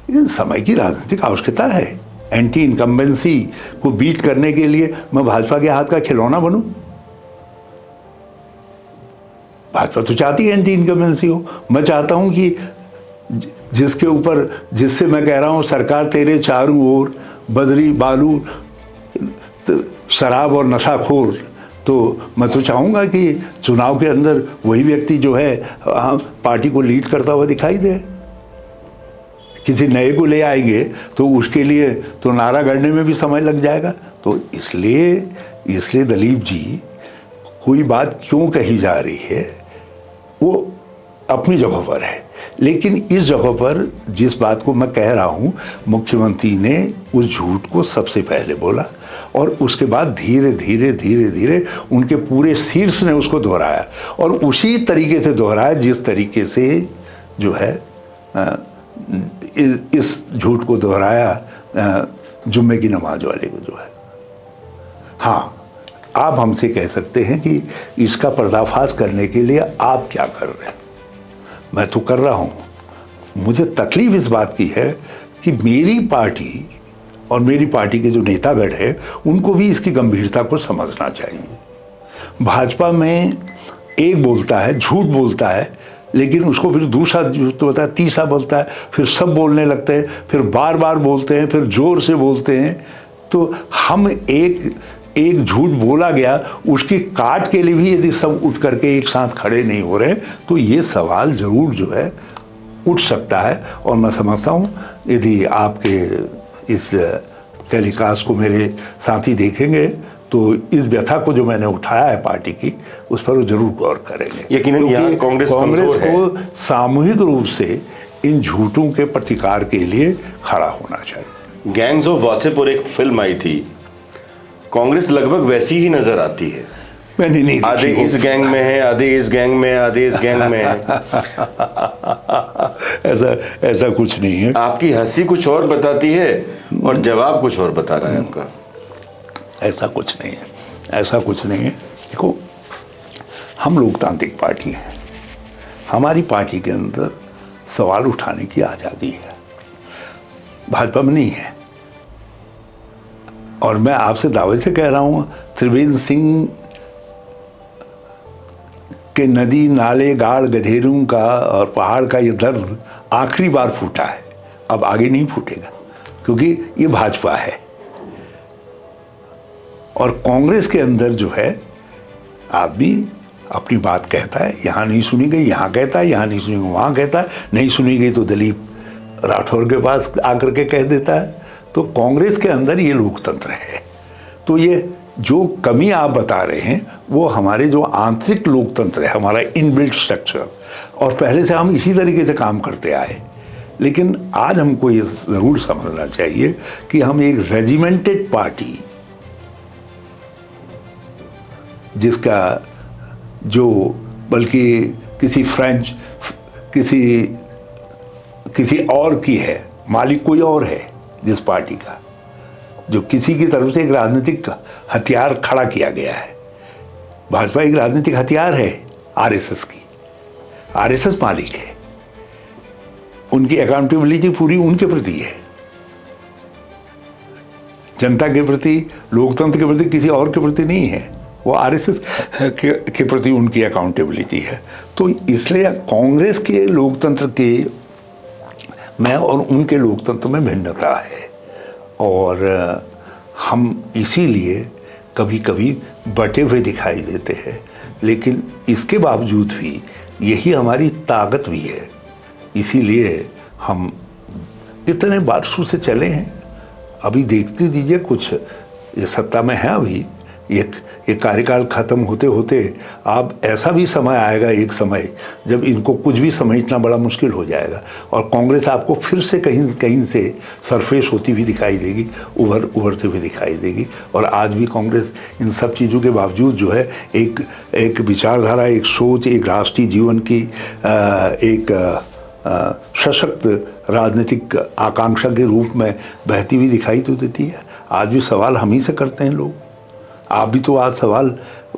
ये समय की राजनीतिक आवश्यकता है। एंटी इनकम्बेंसी को बीट करने के लिए मैं भाजपा के हाथ का खिलौना बनूं? भाजपा तो चाहती है एंटी इनकम्बेंसी हो। मैं चाहता हूं कि जिसके ऊपर, जिससे मैं कह रहा हूं सरकार तेरे चारों ओर, बदरी बालू शराब और नशाखोर, तो मैं तो चाहूँगा कि चुनाव के अंदर वही व्यक्ति जो है पार्टी को लीड करता हुआ दिखाई दे। किसी नए को ले आएंगे तो उसके लिए तो नारा गढ़ने में भी समय लग जाएगा। तो इसलिए दलीप जी, कोई बात क्यों कही जा रही है वो अपनी जगह पर है, लेकिन इस जगह पर जिस बात को मैं कह रहा हूँ, मुख्यमंत्री ने उस झूठ को सबसे पहले बोला, और उसके बाद धीरे धीरे उनके पूरे शीर्ष ने उसको दोहराया, और उसी तरीके से दोहराया जिस तरीके से जो है इस झूठ को दोहराया जुम्मे की नमाज वाले को जो है। हाँ, आप हमसे कह सकते हैं कि इसका पर्दाफाश करने के लिए आप क्या कर रहे हैं। मैं तो कर रहा हूँ। मुझे तकलीफ इस बात की है कि मेरी पार्टी और मेरी पार्टी के जो नेतागण है उनको भी इसकी गंभीरता को समझना चाहिए। भाजपा में एक बोलता है, झूठ बोलता है, लेकिन उसको फिर दूसरा झूठ होता है, तीसरा बोलता है, फिर सब बोलने लगते हैं, फिर बार बार बोलते हैं, फिर जोर से बोलते हैं। तो हम एक झूठ बोला गया, उसकी काट के लिए भी यदि सब उठ करके एक साथ खड़े नहीं हो रहे तो ये सवाल जरूर जो है उठ सकता है। और मैं समझता हूँ यदि आपके इस टेलीकास्ट को मेरे साथी देखेंगे तो इस व्यथा को जो मैंने उठाया है पार्टी की, उस पर वो जरूर गौर करेंगे। यकीनन यहाँ कांग्रेस को सामूहिक रूप से इन झूठों के प्रतिकार के लिए खड़ा होना चाहिए। गैंग्स ऑफ वासेपुर एक फिल्म आई थी, कांग्रेस लगभग वैसी ही नजर आती है। मैंने नहीं देखी। आधे इस गैंग में है, आधे इस गैंग में, आधे इस गैंग में है। ऐसा कुछ नहीं है। आपकी हंसी कुछ और बताती है और जवाब कुछ और बता रहा है आपका। ऐसा कुछ नहीं है, ऐसा कुछ नहीं है। देखो, हम लोकतांत्रिक पार्टी हैं, हमारी पार्टी के अंदर सवाल उठाने की आज़ादी है, भाजपा में नहीं है। और मैं आपसे दावे से कह रहा हूँ, त्रिवेंद्र सिंह के नदी नाले गाड़ गधेरों का और पहाड़ का ये दर्द आखिरी बार फूटा है, अब आगे नहीं फूटेगा, क्योंकि ये भाजपा है। और कांग्रेस के अंदर जो है आदमी अपनी बात कहता है, यहाँ नहीं सुनी गई यहाँ कहता है, यहाँ नहीं सुनी गई वहाँ कहता है, नहीं सुनी गई तो दिलीप राठौर के पास आकर के कह देता है। तो कांग्रेस के अंदर ये लोकतंत्र है। तो ये जो कमी आप बता रहे हैं वो हमारे जो आंतरिक लोकतंत्र है, हमारा इनबिल्ट स्ट्रक्चर, और पहले से हम इसी तरीके से काम करते आए। लेकिन आज हमको ये ज़रूर समझना चाहिए कि हम एक रेजिमेंटेड पार्टी, जिसका जो बल्कि किसी फ्रेंच किसी और की है, मालिक कोई और है, जिस पार्टी का जो किसी की तरफ से एक राजनीतिक हथियार खड़ा किया गया है। भाजपा एक राजनीतिक हथियार है आरएसएस की, आरएसएस मालिक है, उनकी अकाउंटेबिलिटी पूरी उनके प्रति है, जनता के प्रति, लोकतंत्र के प्रति किसी और के प्रति नहीं है। वो आरएसएस के प्रति उनकी अकाउंटेबिलिटी है। तो इसलिए कांग्रेस के लोकतंत्र के में और उनके लोकतंत्र में भिन्नता है, और हम इसीलिए कभी कभी बटे हुए दिखाई देते हैं। लेकिन इसके बावजूद भी यही हमारी ताकत भी है, इसीलिए हम इतने बारसों से चले हैं। अभी देखते दीजिए, कुछ ये सत्ता में है अभी, ये कार्यकाल खत्म होते होते अब ऐसा भी समय आएगा, एक समय जब इनको कुछ भी समझना बड़ा मुश्किल हो जाएगा, और कांग्रेस आपको फिर से कहीं से सरफेस होती हुई दिखाई देगी, उभरते हुए दिखाई देगी। और आज भी कांग्रेस इन सब चीज़ों के बावजूद जो है एक विचारधारा, एक सोच, एक राष्ट्रीय जीवन की एक सशक्त राजनीतिक आकांक्षा के रूप में बहती हुई दिखाई तो देती है। आज भी सवाल हम ही से करते हैं लोग। आप भी तो आज सवाल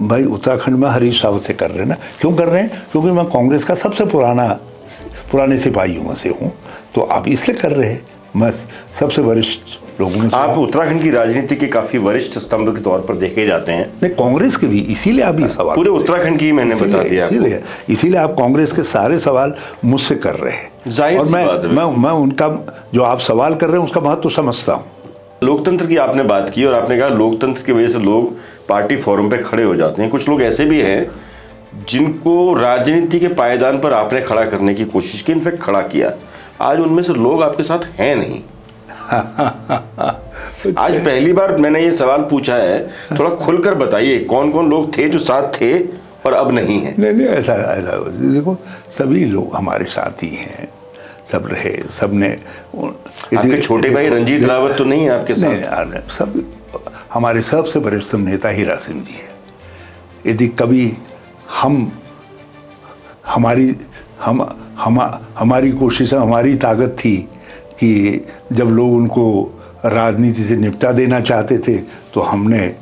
भाई उत्तराखंड में हरीश रावत से कर रहे हैं ना। क्यों कर रहे हैं? क्योंकि मैं कांग्रेस का सबसे पुराने सिपाहियों में से हूँ, तो आप इसलिए कर रहे हैं। मैं सबसे वरिष्ठ लोगों में, आप उत्तराखंड की राजनीति के काफी वरिष्ठ स्तंभ के तौर पर देखे जाते हैं। नहीं, कांग्रेस के भी, इसीलिए आप ये सवाल पूरे उत्तराखंड की मैंने बता दिया, इसीलिए आप कांग्रेस के सारे सवाल मुझसे कर रहे हैं। जाहिर सी बात है। मैं उनका जो आप सवाल कर रहे हैं उसका महत्व समझता हूँ। लोकतंत्र की आपने बात की और आपने कहा लोकतंत्र की वजह से लोग पार्टी फोरम पे खड़े हो जाते हैं। कुछ लोग ऐसे भी हैं जिनको राजनीति के पायदान पर आपने खड़ा करने की कोशिश की, इनफैक्ट खड़ा किया। आज उनमें से लोग आपके साथ हैं नहीं। आज पहली बार मैंने ये सवाल पूछा है, थोड़ा खुलकर बताइए कौन कौन लोग थे जो साथ थे और अब नहीं है। नहीं, ऐसा देखो, सभी लोग हमारे साथ ही हैं, सब रहे, सबने। आपके छोटे भाई रंजीत रावत तो नहीं है आपके साथ? नहीं, सब हमारे सबसे वरिष्ठ नेता हीरा सिंह जी है। यदि कभी हमारी कोशिश, हमारी ताकत थी कि जब लोग उनको राजनीति से निपटा देना चाहते थे, तो हमने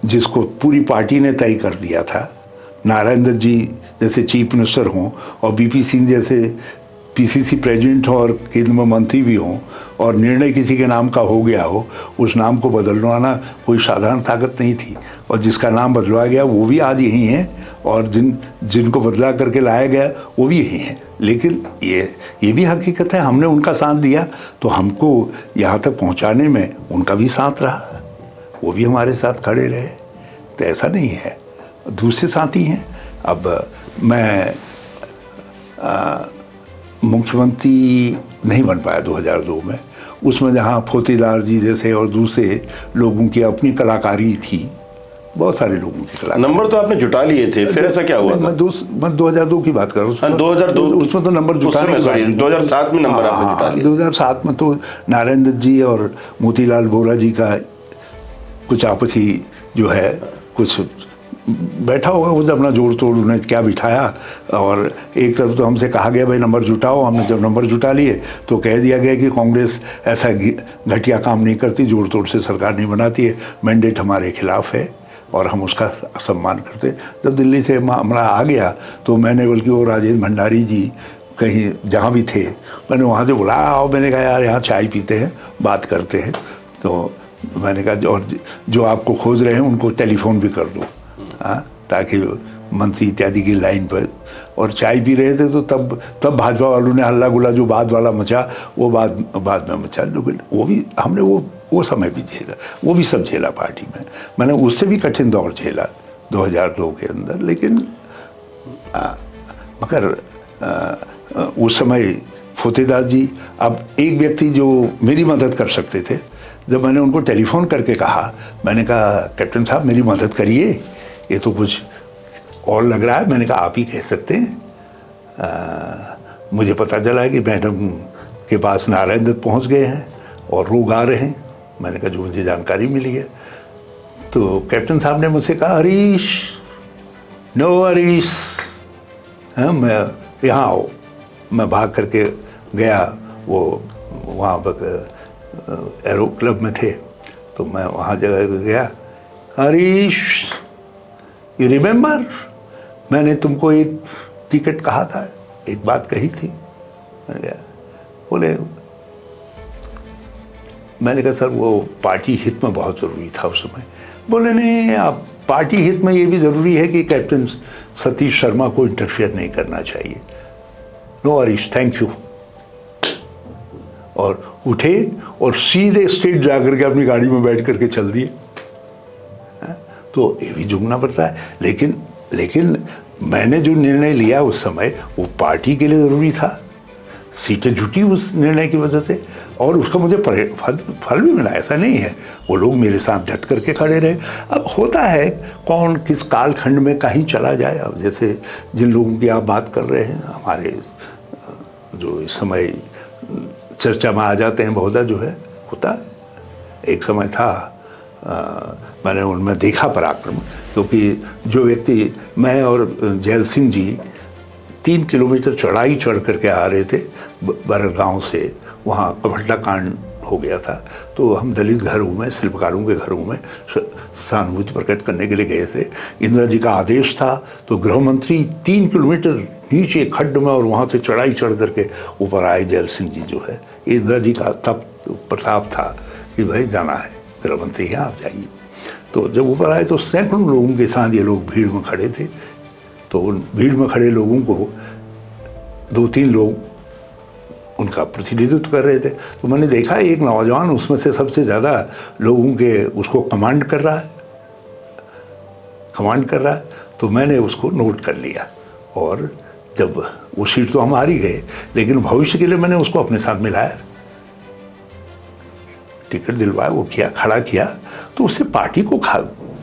जिसको पूरी पार्टी ने तय कर दिया था, नारायण दत्त जी जैसे चीफ मिनिस्टर हों और बीपी सिंह जैसे पीसीसी प्रेसिडेंट और केंद्र में मंत्री भी हों और निर्णय किसी के नाम का हो गया हो, उस नाम को बदलवाना कोई साधारण ताकत नहीं थी। और जिसका नाम बदलवा गया वो भी आज यही हैं, और जिनको बदला करके लाया गया वो भी यही हैं। लेकिन ये भी हकीकत है, हमने उनका साथ दिया तो हमको यहाँ तक पहुँचाने में उनका भी साथ रहा, वो भी हमारे साथ खड़े रहे। तो ऐसा नहीं है, दूसरे साथी हैं। अब मैं मुख्यमंत्री नहीं बन पाया 2002 में, उसमें जहाँ फोतीदार जी जैसे और दूसरे लोगों की अपनी कलाकारी थी, बहुत सारे लोगों की कलाकारी। नंबर तो आपने जुटा लिए थे, फिर ऐसा क्या हुआ? मैं 2002 की बात कर रहा हूँ। 2002 उसमें तो नंबर जुटाने 2007 में नंबर आपने जुटा लिया। 2007 में तो नारायण दत्त जी और मोतीलाल वोरा जी का कुछ आपसी जो है कुछ बैठा होगा, वो अपना जोड़ तोड़ उन्हें क्या बिठाया। और एक तरफ तो हमसे कहा गया भाई नंबर जुटाओ, हमने जब नंबर जुटा लिए तो कह दिया गया कि कांग्रेस ऐसा घटिया काम नहीं करती, जोड़ तोड़ से सरकार नहीं बनाती है, मैंडेट हमारे खिलाफ है और हम उसका सम्मान करते। जब दिल्ली से मामला आ गया तो मैंने, बल्कि वो राजेंद्र भंडारी जी कहीं जहाँ भी थे, मैंने वहाँ से बुलाया, आओ, मैंने कहा यार यहाँ चाय पीते हैं, बात करते हैं। तो मैंने कहा और जो आपको खोज रहे हैं उनको टेलीफोन भी कर दो, हाँ, ताकि मंत्री इत्यादि की लाइन पर। और चाय पी रहे थे तो तब भाजपा वालों ने हल्ला गुल्ला जो बाद वाला मचा वो बाद में मचा। लेकिन वो भी हमने वो समय भी झेला, वो भी सब झेला पार्टी में। मैंने उससे भी कठिन दौर झेला 2002 के अंदर। लेकिन मगर उस समय फोतेदार जी, अब एक व्यक्ति जो मेरी मदद कर सकते थे, जब मैंने उनको टेलीफोन करके कहा, मैंने कहा कैप्टन साहब मेरी मदद करिए, ये तो कुछ और लग रहा है। मैंने कहा आप ही कह सकते हैं। मुझे पता चला कि मैडम के पास नारायण दत्त पहुंच गए हैं और लोग आ रहे हैं। मैंने कहा जो मुझे जानकारी मिली है। तो कैप्टन साहब ने मुझसे कहा हरीश, नो हरीश, हाँ मैं यहाँ आओ। मैं भाग करके गया, वो वहाँ पर एरो क्लब में थे, तो मैं वहाँ जगह गया। हरीश, यू रिमेंबर, मैंने तुमको एक टिकट कहा था, एक बात कही थी। बोले, मैंने कहा सर वो पार्टी हित में बहुत ज़रूरी था उस समय। बोले नहीं, आप पार्टी हित में ये भी ज़रूरी है कि कैप्टन सतीश शर्मा को इंटरफेयर नहीं करना चाहिए। No Harish, thank you. और उठे और सीधे स्टेट जाकर के अपनी गाड़ी में बैठ करके चल दिए। तो ये भी झुकना पड़ता है। लेकिन मैंने जो निर्णय लिया उस समय वो पार्टी के लिए ज़रूरी था। सीटें जुटी उस निर्णय की वजह से और उसका मुझे फल भी मिला, ऐसा नहीं है। वो लोग मेरे साथ डट करके खड़े रहे। अब होता है कौन किस कालखंड में कहीं चला जाए। अब जैसे जिन लोगों की आप बात कर रहे हैं, हमारे जो इस समय चर्चा में आ जाते हैं बहुधा, जो है होता है। एक समय था, मैंने उनमें देखा पराक्रम, क्योंकि जो व्यक्ति, मैं और जैल सिंह जी 3 किलोमीटर चढ़ाई चढ़ करके आ रहे थे बरगांव से, वहाँ कभट्टा कांड हो गया था। तो हम दलित घरों में, शिल्पकारों के घरों में सहानुभूति प्रकट करने के लिए गए थे। इंदिरा जी का आदेश था, तो गृह मंत्री 3 किलोमीटर नीचे खड्ड में और वहाँ से चढ़ाई चढ़ करके ऊपर आए। जैल सिंह जी जो है, इंदिरा जी का तब प्रताप था कि भाई जाना है, गृह मंत्री हैं, आप जाइए। तो जब ऊपर आए तो सैकड़ों लोगों के साथ ये लोग भीड़ में खड़े थे। तो उन भीड़ में खड़े लोगों को 2-3 लोग उनका प्रतिनिधित्व कर रहे थे। तो मैंने देखा एक नौजवान उसमें से सबसे ज़्यादा लोगों के उसको कमांड कर रहा है। तो मैंने उसको नोट कर लिया। और जब वो सीट तो हम हार ही गए, लेकिन भविष्य के लिए मैंने उसको अपने साथ मिलाया, टिकट दिलवाया, वो किया, खड़ा किया। तो उससे पार्टी को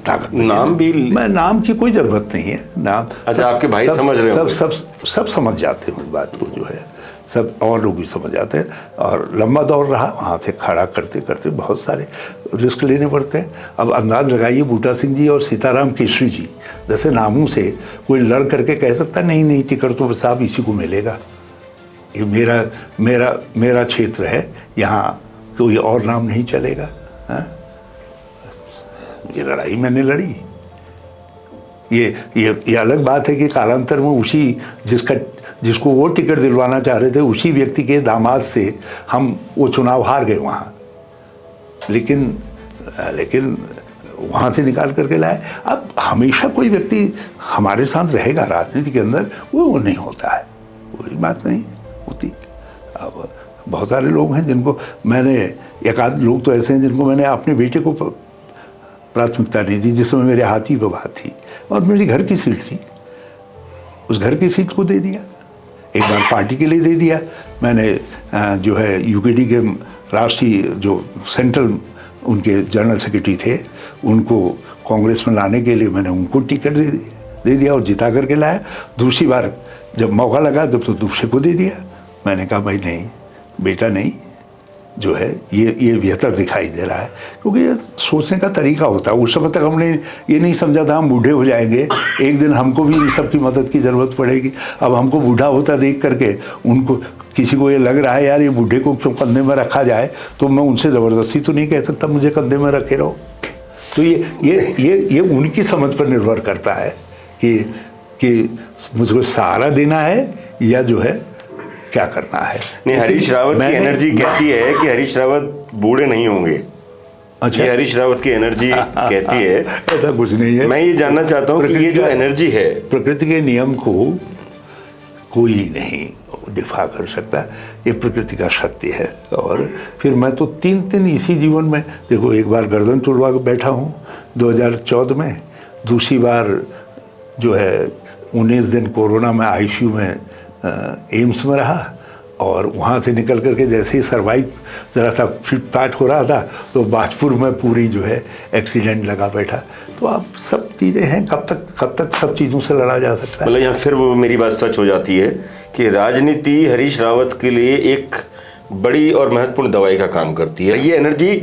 ताकत, नाम भी, मैं नाम की कोई ज़रूरत नहीं है। नाम, अच्छा, आपके भाई समझ रहे हो, सब समझ जाते हैं उस बात को, जो है सब और लोग भी समझ जाते हैं। और लंबा दौर रहा, वहाँ से खड़ा करते करते बहुत सारे रिस्क लेने पड़ते हैं। अब अंदाज लगाइए, बूटा सिंह जी और सीताराम केसरी जी जैसे नामों से कोई लड़ करके कह सकता नहीं टिकट तो साहब इसी को मिलेगा, ये मेरा क्षेत्र है, यहाँ कोई और नाम नहीं चलेगा। हाँ? ये लड़ाई मैंने लड़ी। ये अलग बात है कि कालांतर में उसी जिसको वो टिकट दिलवाना चाह रहे थे उसी व्यक्ति के दामाद से हम वो चुनाव हार गए वहाँ, लेकिन वहाँ से निकाल करके लाए। अब हमेशा कोई व्यक्ति हमारे साथ रहेगा राजनीति के अंदर, वो नहीं होता है, कोई बात नहीं होती। अब बहुत सारे लोग हैं जिनको मैंने, एक आध लोग तो ऐसे हैं जिनको मैंने अपने बेटे को प्राथमिकता नहीं दी, जिसमें मेरे हाथ ही पे बात थी और मेरी घर की सीट थी, उस घर की सीट को दे दिया। एक बार पार्टी के लिए दे दिया मैंने, जो है यूकेडी के राष्ट्रीय जो सेंट्रल उनके जनरल सेक्रेटरी थे, उनको कांग्रेस में लाने के लिए मैंने उनको टिकट दे दिया और जिता करके लाया। दूसरी बार जब मौका लगा तब तो दूसरे को दे दिया। मैंने कहा भाई नहीं बेटा, नहीं, जो है ये बेहतर दिखाई दे रहा है, क्योंकि ये सोचने का तरीका होता है। उस समय तक हमने ये नहीं समझा था हम बूढ़े हो जाएंगे, एक दिन हमको भी इन सब की मदद की ज़रूरत पड़ेगी। अब हमको बूढ़ा होता देख करके उनको, किसी को ये लग रहा है यार ये बूढ़े को क्यों कंधे में रखा जाए, तो मैं उनसे ज़बरदस्ती तो नहीं कह सकता मुझे कंधे में रखे रहो। तो ये उनकी समझ पर निर्भर करता है कि मुझको सहारा देना है या जो है क्या करना है। नहीं, हरीश रावत की एनर्जी कहती है कि हरीश रावत बूढ़े नहीं होंगे। अच्छा, ये हरीश रावत की एनर्जी कहती है। ऐसा कुछ नहीं है। मैं ये जानना चाहता हूँ कि ये जो एनर्जी है, प्रकृति के नियम को कोई नहीं डिफा कर सकता, ये प्रकृति का सत्य है। और फिर मैं तो तीन इसी जीवन में, देखो, एक बार गर्दन तोड़वा के बैठा हूँ 2014 में, दूसरी बार जो है 19 दिन कोरोना में आईसीयू में एम्स में रहा, और वहाँ से निकल करके जैसे ही सर्वाइव ज़रा सा फिट हो रहा था तो बाजपुर में पूरी जो है एक्सीडेंट लगा बैठा। तो अब सब चीज़ें हैं, कब तक सब चीज़ों से लड़ा जा सकता है। मतलब यहाँ फिर वो मेरी बात सच हो जाती है कि राजनीति हरीश रावत के लिए एक बड़ी और महत्वपूर्ण दवाई का काम करती है। ये एनर्जी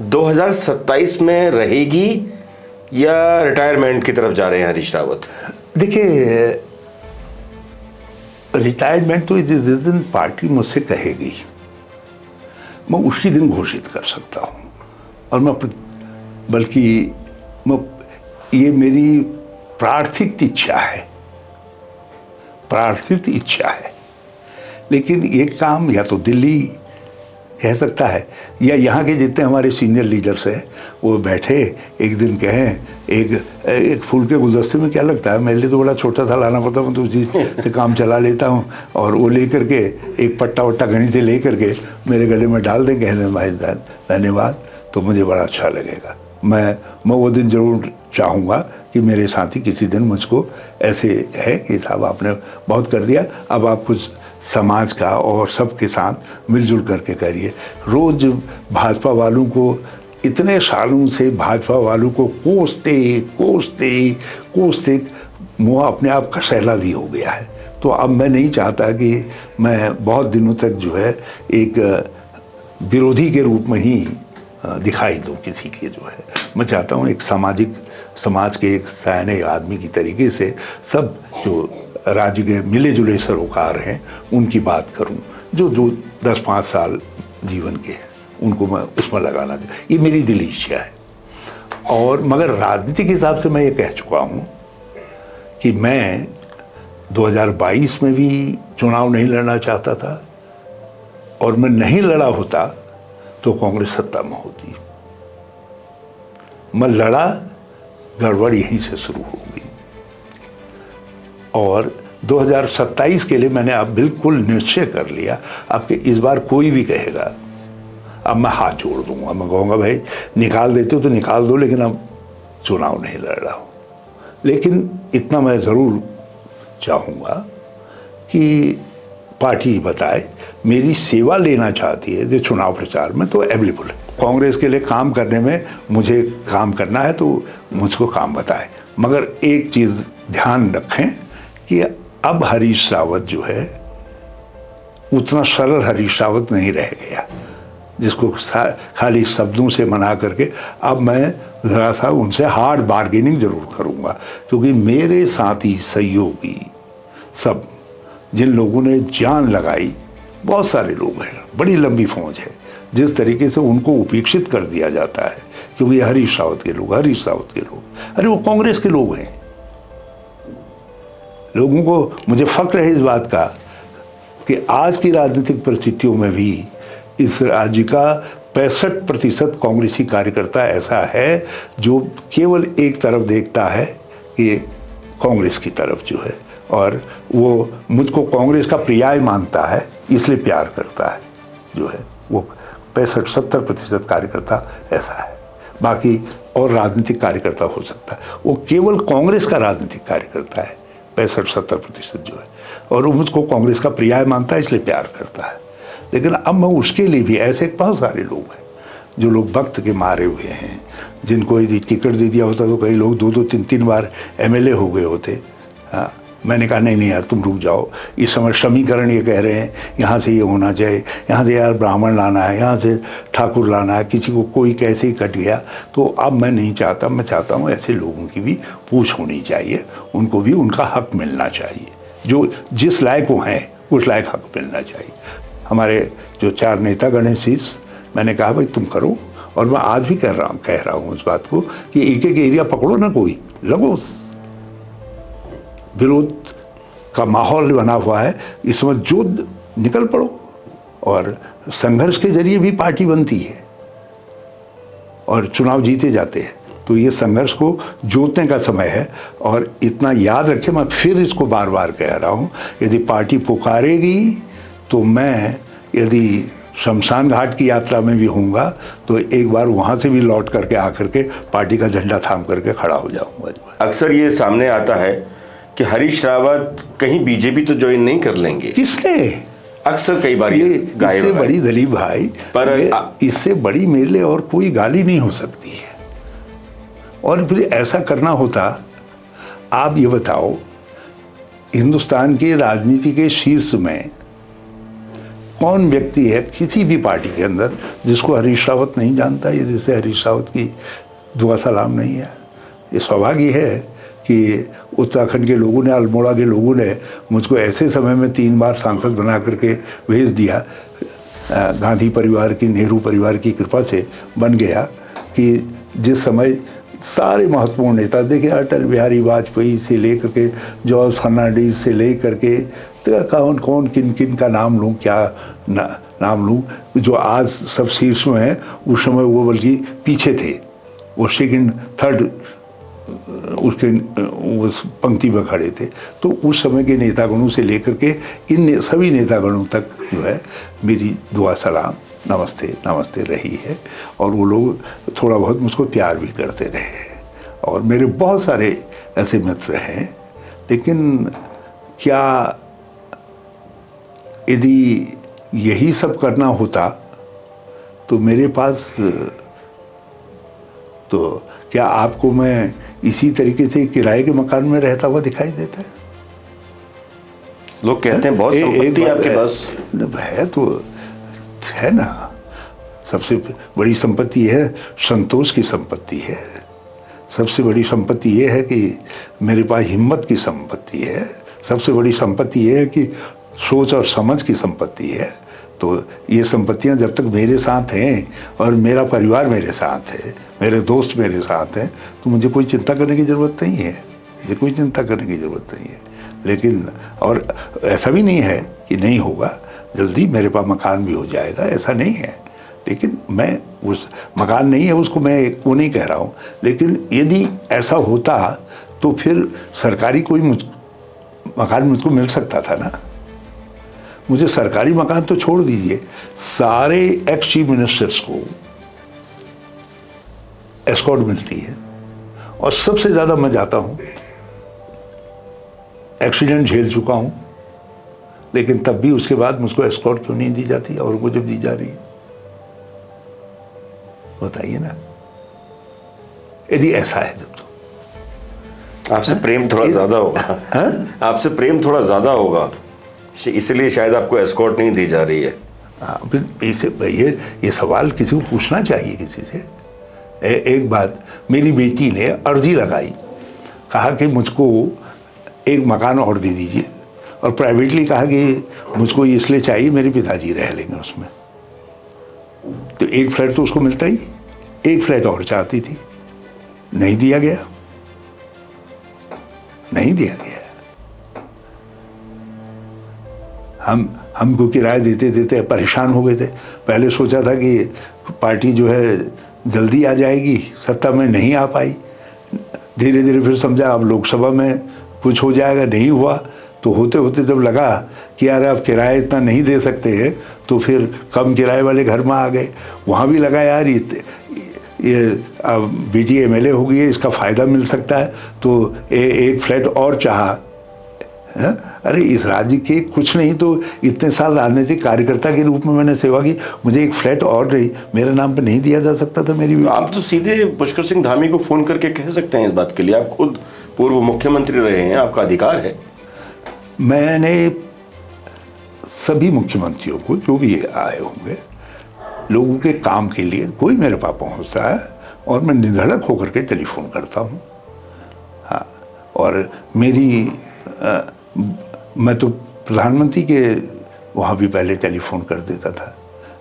2027 में रहेगी या रिटायरमेंट की तरफ जा रहे हैं हरीश रावत? देखिए, रिटायरमेंट तो जिस दिन पार्टी मुझसे कहेगी मैं उसी दिन घोषित कर सकता हूँ, और बल्कि ये मेरी प्रार्थित इच्छा है। लेकिन ये काम या तो दिल्ली कह सकता है या यहाँ के जितने हमारे सीनियर लीडर्स हैं वो बैठे एक दिन कहें, एक फूल के गुलदस्ते में क्या लगता है, मेरे लिए तो बड़ा छोटा सा लाना पड़ता, मैं तो उसी से काम चला लेता हूँ, और वो ले करके एक पट्टा वट्टा कहीं से ले करके मेरे गले में डाल दें, कहने भाई धन्यवाद, तो मुझे बड़ा अच्छा लगेगा। मैं वो दिन ज़रूर चाहूँगा कि मेरे साथी किसी दिन मुझको ऐसे है कि साहब आपने बहुत कर दिया, अब आप कुछ समाज का और सबके साथ मिलजुल करके करिए। रोज़ भाजपा वालों को, इतने सालों से भाजपा वालों को कोसते मुँह अपने आप कसैला भी हो गया है। तो अब मैं नहीं चाहता कि मैं बहुत दिनों तक जो है एक विरोधी के रूप में ही दिखाई दूँ किसी के, जो है मैं चाहता हूँ एक समाज के एक सयाने आदमी की तरीके से सब जो राज्य के मिले जुले सरोकार हैं उनकी बात करूं, जो 10-5 साल जीवन के हैं उनको मैं उसमें लगाना चाहिए, ये मेरी दिली इच्छा है। और मगर राजनीति के हिसाब से मैं ये कह चुका हूं कि मैं 2022 में भी चुनाव नहीं लड़ना चाहता था, और मैं नहीं लड़ा होता तो कांग्रेस सत्ता में होती। मैं लड़ा, गड़बड़ यहीं से शुरू हो गई, और 2027 के लिए मैंने अब बिल्कुल निश्चय कर लिया। आपके इस बार कोई भी कहेगा, अब मैं हाथ जोड़ दूंगा, मैं कहूँगा भाई निकाल देते हो तो निकाल दो, लेकिन अब चुनाव नहीं लड़ रहा हूँ। लेकिन इतना मैं ज़रूर चाहूँगा कि पार्टी बताए मेरी सेवा लेना चाहती है जो चुनाव प्रचार में, तो अवेलेबल है। कांग्रेस के लिए काम करने में मुझे काम करना है तो मुझको काम बताए, मगर एक चीज़ ध्यान रखें कि अब हरीश रावत जो है उतना सरल हरीश रावत नहीं रह गया जिसको खाली शब्दों से मना करके। अब मैं ज़रा सा उनसे हार्ड बार्गेनिंग जरूर करूँगा, क्योंकि मेरे साथी सहयोगी सब जिन लोगों ने जान लगाई, बहुत सारे लोग हैं, बड़ी लंबी फौज है, जिस तरीके से उनको उपेक्षित कर दिया जाता है क्योंकि हरीश रावत के लोग, अरे वो कांग्रेस के लोग हैं। लोगों को, मुझे फक्र है इस बात का कि आज की राजनीतिक परिस्थितियों में भी इस राज्य का 65% कांग्रेसी कार्यकर्ता ऐसा है जो केवल एक तरफ देखता है कि कांग्रेस की तरफ जो है, और वो मुझको कांग्रेस का पर्याय मानता है, इसलिए प्यार करता है जो है। वो 65-70% कार्यकर्ता ऐसा है। बाकी और राजनीतिक कार्यकर्ता हो सकता है, वो केवल कांग्रेस का राजनीतिक कार्यकर्ता है 65-70% जो है, और वो मुझको कांग्रेस का पर्याय मानता है, इसलिए प्यार करता है। लेकिन अब मैं उसके लिए भी, ऐसे बहुत सारे लोग हैं जो लोग वक्त के मारे हुए हैं, जिनको यदि टिकट दे दिया होता तो कई लोग 2-2, 3-3 बार एमएलए हो गए होते। हाँ, मैंने कहा नहीं यार तुम रुक जाओ, इस समय समीकरण ये कह रहे हैं यहाँ से ये होना चाहिए, यहाँ से यार ब्राह्मण लाना है, यहाँ से ठाकुर लाना है, किसी को कोई कैसे ही कट गया। तो अब मैं नहीं चाहता, मैं चाहता हूँ ऐसे लोगों की भी पूछ होनी चाहिए, उनको भी उनका हक मिलना चाहिए, जो जिस लायक वो हैं उस लायक हक मिलना चाहिए। हमारे जो 4 नेतागण हैं शीर्ष, मैंने कहा भाई तुम करो, और मैं आज भी कह रहा हूँ उस बात को कि एक एक एरिया पकड़ो ना, कोई लगो, विरोध का माहौल बना हुआ है, इसमें जो निकल पड़ो, और संघर्ष के जरिए भी पार्टी बनती है और चुनाव जीते जाते हैं। तो ये संघर्ष को जोतने का समय है। और इतना याद रखें, मैं फिर इसको बार बार कह रहा हूँ, यदि पार्टी पुकारेगी तो मैं, यदि शमशान घाट की यात्रा में भी होऊंगा तो एक बार वहाँ से भी लौट करके आकर के पार्टी का झंडा थाम करके खड़ा हो जाऊंगा। अक्सर ये सामने आता है कि हरीश रावत कहीं बीजेपी तो ज्वाइन नहीं कर लेंगे। किसने? अक्सर कई बार इससे बड़ी दलीप भाई, पर इससे बड़ी मेरे लिए और कोई गाली नहीं हो सकती है। और फिर ऐसा करना होता, आप ये बताओ, हिंदुस्तान की राजनीति के शीर्ष में कौन व्यक्ति है किसी भी पार्टी के अंदर जिसको हरीश रावत नहीं जानता है, जैसे हरीश रावत की दुआ सलाम नहीं है। ये सौभाग्य है कि उत्तराखंड के लोगों ने, अल्मोड़ा के लोगों ने मुझको ऐसे समय में 3 बार सांसद बना करके भेज दिया, गांधी परिवार की, नेहरू परिवार की कृपा से बन गया, कि जिस समय सारे महत्वपूर्ण नेता देखे, अटल बिहारी वाजपेयी से लेकर के जॉर्ज फर्नांडिस से लेकर के, तो कौन कौन किन किन का नाम लूँ, क्या नाम लूँ, जो आज सब शीर्ष में है, उस समय वो बल्कि पीछे थे, वो सेकंड थर्ड उसके उस पंक्ति में खड़े थे। तो उस समय के नेतागणों से लेकर के इन सभी नेतागणों तक जो है मेरी दुआ सलाम, नमस्ते नमस्ते रही है। और वो लोग थोड़ा बहुत मुझको प्यार भी करते रहे, और मेरे बहुत सारे ऐसे मित्र हैं। लेकिन क्या यदि यही सब करना होता तो मेरे पास, तो क्या आपको मैं इसी तरीके से किराए के मकान में रहता हुआ दिखाई देता है? लोग कहते हैं बहुत संपत्ति आपके पास है, तो है ना। सबसे बड़ी संपत्ति है, संतोष की संपत्ति है। सबसे बड़ी संपत्ति ये है कि मेरे पास हिम्मत की संपत्ति है। सबसे बड़ी संपत्ति ये है कि सोच और समझ की संपत्ति है। तो ये संपत्तियां जब तक मेरे साथ हैं और मेरा परिवार मेरे साथ है, मेरे दोस्त मेरे साथ हैं, तो मुझे कोई चिंता करने की ज़रूरत नहीं है, मुझे कोई चिंता करने की ज़रूरत नहीं है। लेकिन और ऐसा भी नहीं है कि नहीं होगा, जल्दी मेरे पास मकान भी हो जाएगा, ऐसा नहीं है। लेकिन मैं उस मकान नहीं है उसको मैं वो नहीं कह रहा हूँ। लेकिन यदि ऐसा होता तो फिर सरकारी कोई मकान मुझको मिल सकता था ना। मुझे सरकारी मकान तो छोड़ दीजिए, सारे एक्स चीफ मिनिस्टर्स को एस्कॉर्ट मिलती है, और सबसे ज़्यादा मैं जाता हूँ, एक्सीडेंट झेल चुका हूँ, लेकिन तब भी उसके बाद मुझको एस्कॉर्ट क्यों नहीं दी जाती और वो जब दी जा रही है, बताइए ना। यदि ऐसा है जब तो आपसे प्रेम थोड़ा ज़्यादा होगा, आपसे प्रेम थोड़ा ज़्यादा होगा, इसलिए शायद आपको एस्कॉर्ट नहीं दी जा रही है। हाँ, फिर इसे ये सवाल किसी को पूछना चाहिए किसी से। एक बात, मेरी बेटी ने अर्जी लगाई, कहा कि मुझको एक मकान और दे दीजिए, और प्राइवेटली कहा कि मुझको इसलिए चाहिए मेरे पिताजी रह लेंगे उसमें। तो एक फ्लैट तो उसको मिलता ही, एक फ्लैट और चाहती थी, नहीं दिया गया, नहीं दिया गया। हमको किराया देते देते परेशान हो गए थे। पहले सोचा था कि पार्टी जो है जल्दी आ जाएगी, सत्ता में नहीं आ पाई। धीरे धीरे फिर समझा अब लोकसभा में कुछ हो जाएगा, नहीं हुआ। तो होते होते जब लगा कि यार अब किराया इतना नहीं दे सकते हैं, तो फिर कम किराए वाले घर में आ गए। वहाँ भी लगा यार ये अब बेटी एमएलए हो गई है, इसका फ़ायदा मिल सकता है, तो एक फ्लैट और चाहा। अरे इस राज्य के कुछ नहीं तो इतने साल राजनीतिक कार्यकर्ता के रूप में मैंने सेवा की, मुझे एक फ्लैट और नहीं मेरे नाम पे नहीं दिया जा सकता था मेरी? आप तो सीधे पुष्कर सिंह धामी को फोन करके कह सकते हैं इस बात के लिए, आप खुद पूर्व मुख्यमंत्री रहे हैं, आपका अधिकार है। मैंने सभी मुख्यमंत्रियों को, जो भी आए होंगे, लोगों के काम के लिए कोई मेरे पास पहुंचता है और मैं निधड़क होकर के टेलीफोन करता हूं। हाँ, और मैं तो प्रधानमंत्री के वहाँ भी पहले टेलीफोन कर देता था,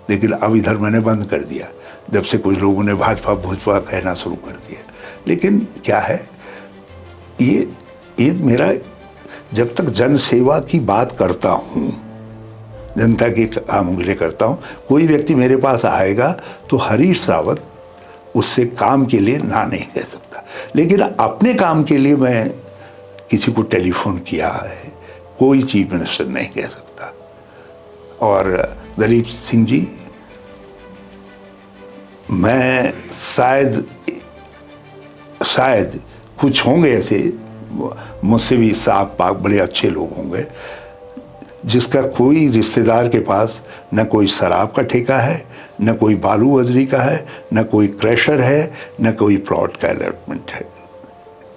लेकिन अब इधर मैंने बंद कर दिया जब से कुछ लोगों ने भाजपा भोजपा कहना शुरू कर दिया। लेकिन क्या है, ये मेरा, जब तक जन सेवा की बात करता हूँ, जनता के कामों के लिए करता हूँ, कोई व्यक्ति मेरे पास आएगा तो हरीश रावत उससे काम के लिए ना नहीं कह सकता। लेकिन अपने काम के लिए मैं किसी को टेलीफोन किया है, कोई चीफ मिनिस्टर नहीं कह सकता। और दलीप सिंह जी, मैं शायद कुछ होंगे ऐसे, मुझसे भी साफ पाक बड़े अच्छे लोग होंगे, जिसका कोई रिश्तेदार के पास न कोई शराब का ठेका है, न कोई बालू बजरी का है, न कोई क्रैशर है, न कोई प्लॉट का अलॉटमेंट है।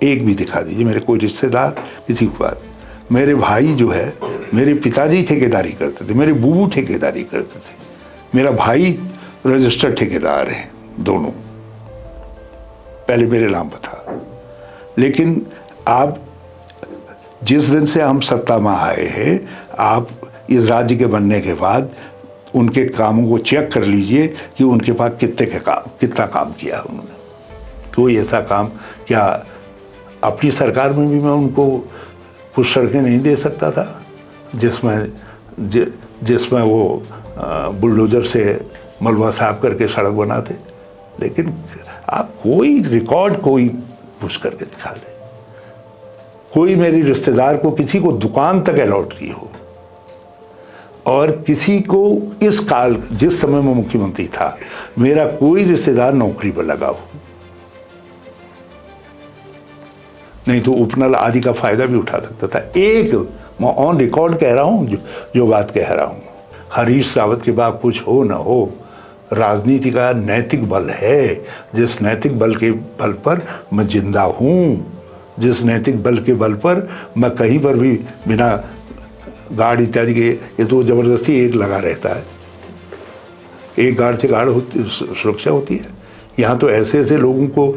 एक भी दिखा दीजिए मेरे कोई रिश्तेदार किसी के पास। मेरे भाई जो है, मेरे पिताजी ठेकेदारी करते थे, मेरे बूबू ठेकेदारी करते थे, मेरा भाई रजिस्टर्ड ठेकेदार हैं दोनों, पहले मेरे नाम पर था। लेकिन आप जिस दिन से हम सत्ता में आए हैं, आप इस राज्य के बनने के बाद उनके कामों को चेक कर लीजिए कि उनके पास कितना काम किया उन्होंने। कोई ऐसा काम, क्या अपनी सरकार में भी मैं उनको कुछ सड़कें नहीं दे सकता था जिसमें वो बुलडोजर से मलबा साफ करके सड़क बनाते? लेकिन आप कोई रिकॉर्ड कोई पूछ करके दिखा दे, कोई मेरे रिश्तेदार को किसी को दुकान तक अलॉट की हो, और किसी को इस काल जिस समय मैं मुख्यमंत्री था मेरा कोई रिश्तेदार नौकरी पर लगा हो, नहीं तो उपनल आदि का फायदा भी उठा सकता था। एक मैं ऑन रिकॉर्ड कह रहा हूं, जो बात कह रहा हूं, हरीश रावत के बाद कुछ हो ना हो, राजनीति का नैतिक बल है। जिस नैतिक बल के बल पर मैं जिंदा हूं, जिस नैतिक बल के बल पर मैं कहीं पर भी बिना गार्ड इत्यादि के, ये तो जबरदस्ती एक लगा रहता है, एक गार्ड से सुरक्षा होती है। यहाँ तो ऐसे ऐसे लोगों को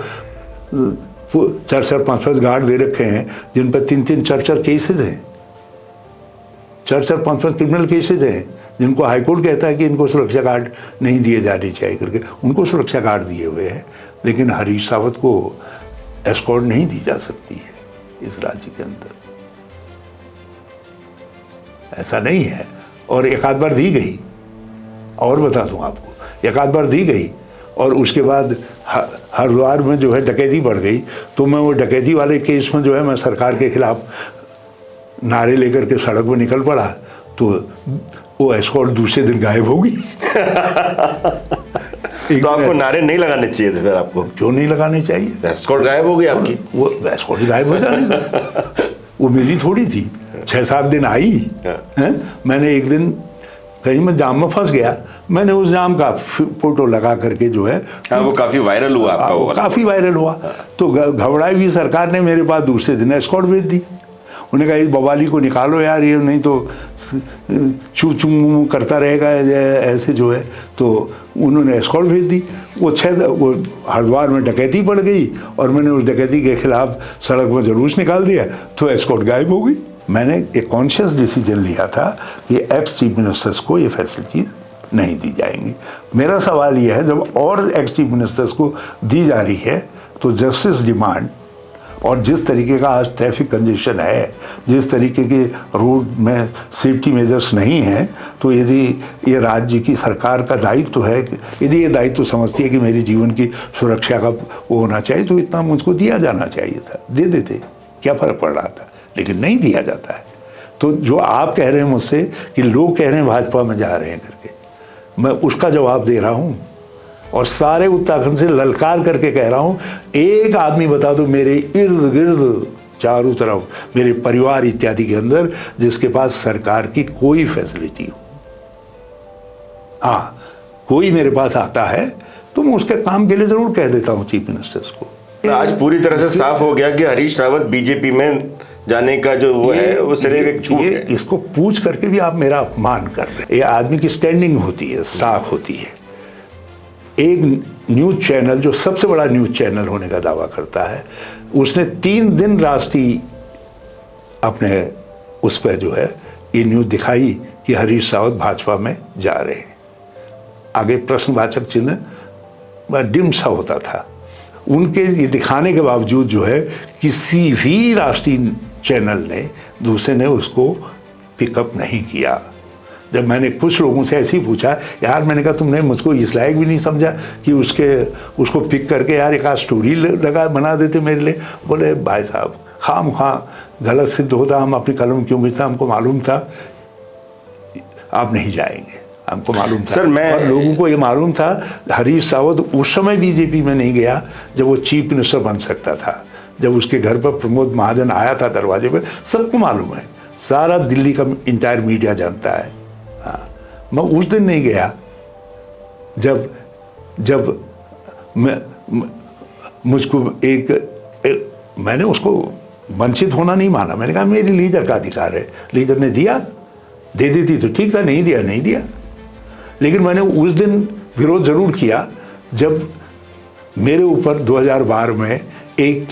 4-4, 5-5 गार्ड दे रखे हैं जिन पर 3-3, 4-4 केसेज हैं, 4-4, 5-5 क्रिमिनल केसेज हैं, जिनको हाईकोर्ट कहता है कि इनको सुरक्षा गार्ड नहीं दिए जाने चाहिए करके, उनको सुरक्षा गार्ड दिए हुए हैं। लेकिन हरीश रावत को एस्कॉर्ट नहीं दी जा सकती है इस राज्य के अंदर, ऐसा नहीं है। और एक आध बार दी गई, और बता दूं आपको, एक आध बार दी गई और उसके बाद हरिद्वार में जो है डकैती बढ़ गई, तो मैं वो डकैती वाले केस में जो है मैं सरकार के खिलाफ नारे लेकर के सड़क पर निकल पड़ा, तो वो एस्कॉर्ट दूसरे दिन गायब हो गई। तो आपको नारे नहीं लगाने चाहिए थे फिर? आपको क्यों नहीं लगाने चाहिए? एस्कॉर्ट गायब हो गई आपकी? वो एस्कॉर्ट गायब हो जाने था, वो मेरी थोड़ी थी। 6-7 दिन आई है। मैंने एक दिन कहीं मैं जाम में फंस गया, मैंने उस जाम का फोटो लगा करके जो है, हाँ, वो काफी वायरल हुआ आपका, वो काफी वायरल हुआ। तो घबराई हुई सरकार ने मेरे पास दूसरे दिन एस्कॉर्ट भेज दी। उन्होंने कहा इस बवाली को निकालो यार, ये नहीं तो चू चू करता रहेगा ऐसे जो है। तो उन्होंने एस्कॉर्ट भेज दी। वो हरिद्वार में डकैती पड़ गई और मैंने उस डकैती के खिलाफ सड़क में जुलूस निकाल दिया, तो एस्कॉर्ट गायब हो गई। मैंने एक कॉन्शियस डिसीजन लिया था कि एक्स चीफ मिनिस्टर्स को ये फैसिलिटी नहीं दी जाएंगी। मेरा सवाल यह है, जब और एक्स चीफ मिनिस्टर्स को दी जा रही है तो जस्टिस डिमांड और जिस तरीके का आज ट्रैफिक कंजेशन है, जिस तरीके के रोड में सेफ्टी मेजर्स नहीं हैं, तो यदि ये राज्य की सरकार का दायित्व है, यदि ये दायित्व समझती है कि मेरे जीवन की सुरक्षा का वो होना चाहिए, तो इतना मुझको दिया जाना चाहिए था, दे देते, क्या फ़र्क पड़ रहा था, लेकिन नहीं दिया जाता है। तो जो आप कह रहे हैं मुझसे कि लोग कह रहे हैं भाजपा में जा रहे हैं करके, मैं उसका जवाब दे रहा हूँ और सारे उत्तराखंड से ललकार करके कह रहा हूँ, एक आदमी बता दो मेरे इर्द गिर्द चारों तरफ मेरे परिवार इत्यादि के अंदर जिसके पास सरकार की कोई फैसिलिटी हो। हाँ, कोई मेरे पास आता है तो मैं उसके काम के लिए जरूर कह देता हूँ चीफ मिनिस्टर्स को। आज पूरी तरह से साफ हो गया कि हरीश रावत बीजेपी में जाने का जो वो है वो सिर्फ एक झूठ है। इसको पूछ करके भी आप मेरा अपमान कर रहे हैं। ये आदमी की स्टैंडिंग होती है, साख होती है। एक न्यूज चैनल जो सबसे बड़ा न्यूज चैनल होने का दावा करता है, उसने 3 दिन राष्ट्रीय अपने उस पर जो है ये न्यूज दिखाई कि हरीश रावत भाजपा में जा रहे हैं। आगे प्रश्नवाचक चिन्ह डिम सा होता था। उनके ये दिखाने के बावजूद जो है किसी भी राष्ट्रीय चैनल ने दूसरे ने उसको पिकअप नहीं किया। जब मैंने कुछ लोगों से ऐसे ही पूछा, यार मैंने कहा तुमने मुझको इस लायक भी नहीं समझा कि उसको पिक करके यार एक आध स्टोरी बना देते मेरे लिए। बोले भाई साहब खामखा गलत सिद्ध होता, हम अपनी कलम क्यों बेचता, हमको मालूम था आप नहीं जाएंगे, हमको मालूम था। सर और लोगों को ये मालूम था हरीश रावत उस समय बीजेपी में नहीं गया जब वो चीफ मिनिस्टर बन सकता था, जब उसके घर पर प्रमोद महाजन आया था दरवाजे पे, सबको मालूम है, सारा दिल्ली का इंटायर मीडिया जानता है। हाँ, मैं उस दिन नहीं गया जब मुझको मैंने उसको वंचित होना नहीं माना। मैंने कहा मेरी लीडर का अधिकार है, लीडर ने दिया, दे देती तो ठीक था, नहीं दिया नहीं दिया। लेकिन मैंने उस दिन विरोध जरूर किया जब मेरे ऊपर 2012 में एक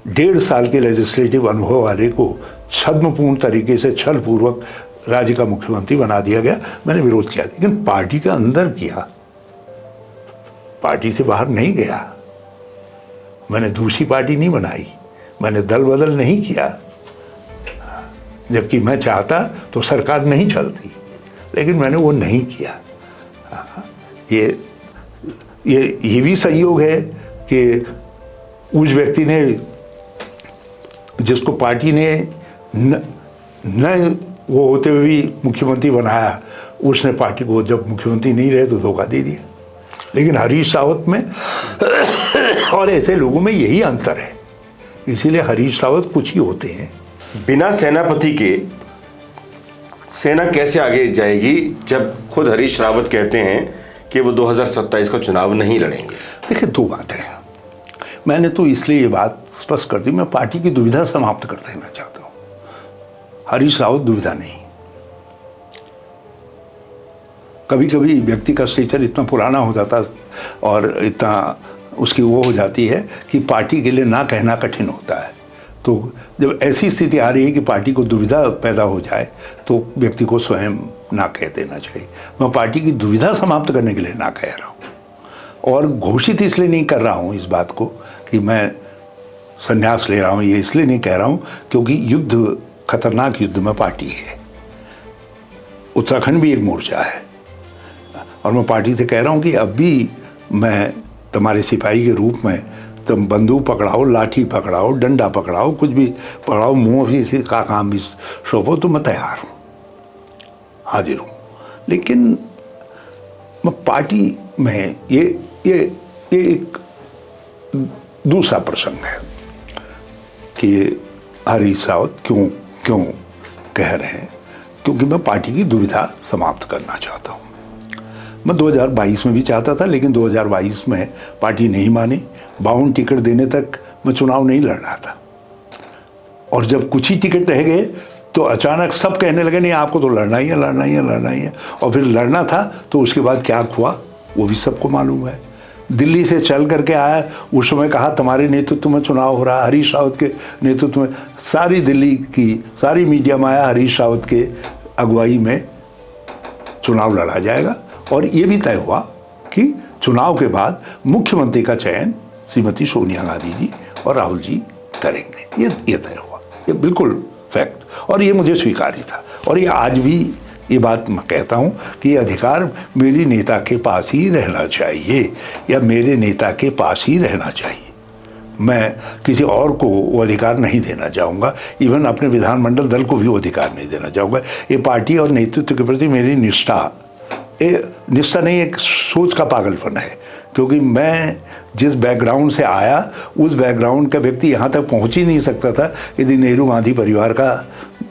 1.5 साल के लेजिस्लेटिव अनुभव वाले को छद्मपूर्ण तरीके से छलपूर्वक राज्य का मुख्यमंत्री बना दिया गया। मैंने विरोध किया, लेकिन पार्टी के अंदर किया, पार्टी से बाहर नहीं गया। मैंने दूसरी पार्टी नहीं बनाई, मैंने दल बदल नहीं किया। जबकि मैं चाहता तो सरकार नहीं चलती, लेकिन मैंने वो नहीं किया। ये भी संयोग है कि उस व्यक्ति ने जिसको पार्टी ने न वो होते हुए भी मुख्यमंत्री बनाया, उसने पार्टी को जब मुख्यमंत्री नहीं रहे तो धोखा दे दिया। लेकिन हरीश रावत में और ऐसे लोगों में यही अंतर है, इसीलिए हरीश रावत कुछ ही होते हैं। बिना सेनापति के सेना कैसे आगे जाएगी जब खुद हरीश रावत कहते हैं कि वो 2027 का चुनाव नहीं लड़ेंगे? देखिए, 2 बातें हैं। मैंने तो इसलिए ये बात स्पष्ट कर दी, मैं पार्टी की दुविधा समाप्त कर देना चाहता हूं। हरीश रावत दुविधा नहीं। कभी कभी व्यक्ति का स्टेचर इतना पुराना हो जाता और इतना उसकी वो हो जाती है कि पार्टी के लिए ना कहना कठिन होता है। तो जब ऐसी स्थिति आ रही है कि पार्टी को दुविधा पैदा हो जाए तो व्यक्ति को स्वयं ना कह देना चाहिए। मैं पार्टी की दुविधा समाप्त करने के लिए ना कह रहा हूँ, और घोषित इसलिए नहीं कर रहा हूँ इस बात को कि मैं संन्यास ले रहा हूँ, ये इसलिए नहीं कह रहा हूँ क्योंकि युद्ध, खतरनाक युद्ध में पार्टी है। उत्तराखंड भी एक मोर्चा है और मैं पार्टी से कह रहा हूँ कि अब भी मैं तुम्हारे सिपाही के रूप में, तुम बंदूक पकड़ाओ, लाठी पकड़ाओ, डंडा पकड़ाओ, कुछ भी पकड़ाओ, मुँह भी का काम भी सौंपो, तो मैं तैयार हूँ, हाजिर हूँ। लेकिन मैं पार्टी में ये एक दूसरा प्रसंग है कि हरीश रावत क्यों कह रहे हैं, क्योंकि मैं पार्टी की दुविधा समाप्त करना चाहता हूँ। मैं 2022 में भी चाहता था, लेकिन 2022 में पार्टी नहीं मानी। 52 टिकट देने तक मैं चुनाव नहीं लड़ रहा था, और जब कुछ ही टिकट रह गए तो अचानक सब कहने लगे नहीं आपको तो लड़ना ही है, लड़ना ही है, लड़ना ही है। और फिर लड़ना था तो उसके बाद क्या हुआ वो भी सबको मालूम है। दिल्ली से चल करके आया, उस समय कहा तुम्हारे नेतृत्व में चुनाव हो रहा है, हरीश रावत के नेतृत्व में। सारी दिल्ली की सारी मीडिया में आया हरीश रावत के अगुवाई में चुनाव लड़ा जाएगा, और ये भी तय हुआ कि चुनाव के बाद मुख्यमंत्री का चयन श्रीमती सोनिया गांधी जी और राहुल जी करेंगे, ये तय हुआ, ये बिल्कुल फैक्ट, और ये मुझे स्वीकार्य था। और ये आज भी ये बात मैं कहता हूँ कि ये अधिकार मेरी नेता के पास ही रहना चाहिए, या मेरे नेता के पास ही रहना चाहिए। मैं किसी और को वो अधिकार नहीं देना चाहूँगा, इवन अपने विधानमंडल दल को भी वो अधिकार नहीं देना चाहूँगा। ये पार्टी और नेतृत्व के प्रति मेरी निष्ठा नहीं, एक सोच का पागलपन है, क्योंकि मैं जिस बैकग्राउंड से आया उस बैकग्राउंड का व्यक्ति यहाँ तक पहुँच ही नहीं सकता था यदि नेहरू गांधी परिवार का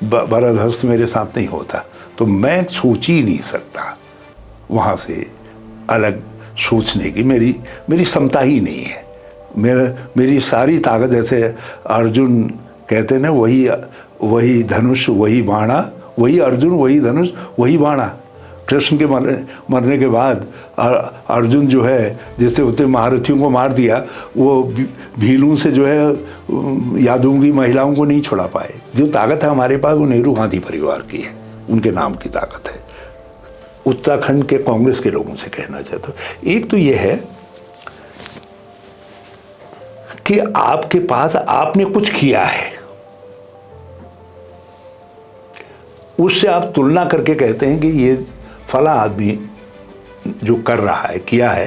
बरदस्त मेरे साथ नहीं होता। तो मैं सोच ही नहीं सकता वहाँ से अलग सोचने की, मेरी क्षमता ही नहीं है। मेरी सारी ताकत, जैसे अर्जुन कहते हैं ना, वही धनुष वही बाणा, वही अर्जुन वही धनुष वही बाणा। कृष्ण के मरने के बाद अर्जुन जो है, जैसे उतने महारथियों को मार दिया, वो भीलों से जो है यादवों की महिलाओं को नहीं छुड़ा पाए। जो ताकत है हमारे पास वो नेहरू गांधी परिवार की है, उनके नाम की ताकत है। उत्तराखंड के कांग्रेस के लोगों से कहना चाहता हूँ, एक तो ये है कि आपके पास आपने कुछ किया है, उससे आप तुलना करके कहते हैं कि ये फला आदमी जो कर रहा है, किया है,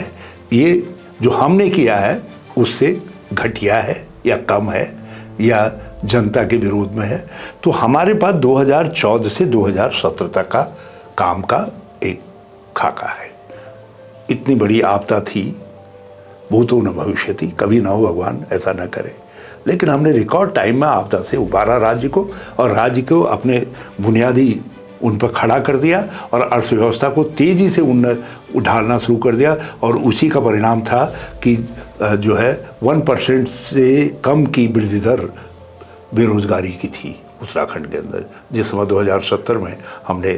ये जो हमने किया है उससे घटिया है या कम है या जनता के विरोध में है। तो हमारे पास 2014 से 2017 तक का काम का एक खाका है। इतनी बड़ी आपदा थी, भूतो न भविष्यति, कभी ना हो भगवान ऐसा न करे, लेकिन हमने रिकॉर्ड टाइम में आपदा से उबारा राज्य को, और राज्य को अपने बुनियादी उन पर खड़ा कर दिया और अर्थव्यवस्था को तेज़ी से उठाना शुरू कर दिया। और उसी का परिणाम था कि जो है 1% से कम की वृद्धि दर बेरोजगारी की थी उत्तराखंड के अंदर, जिस समय 2070 में हमने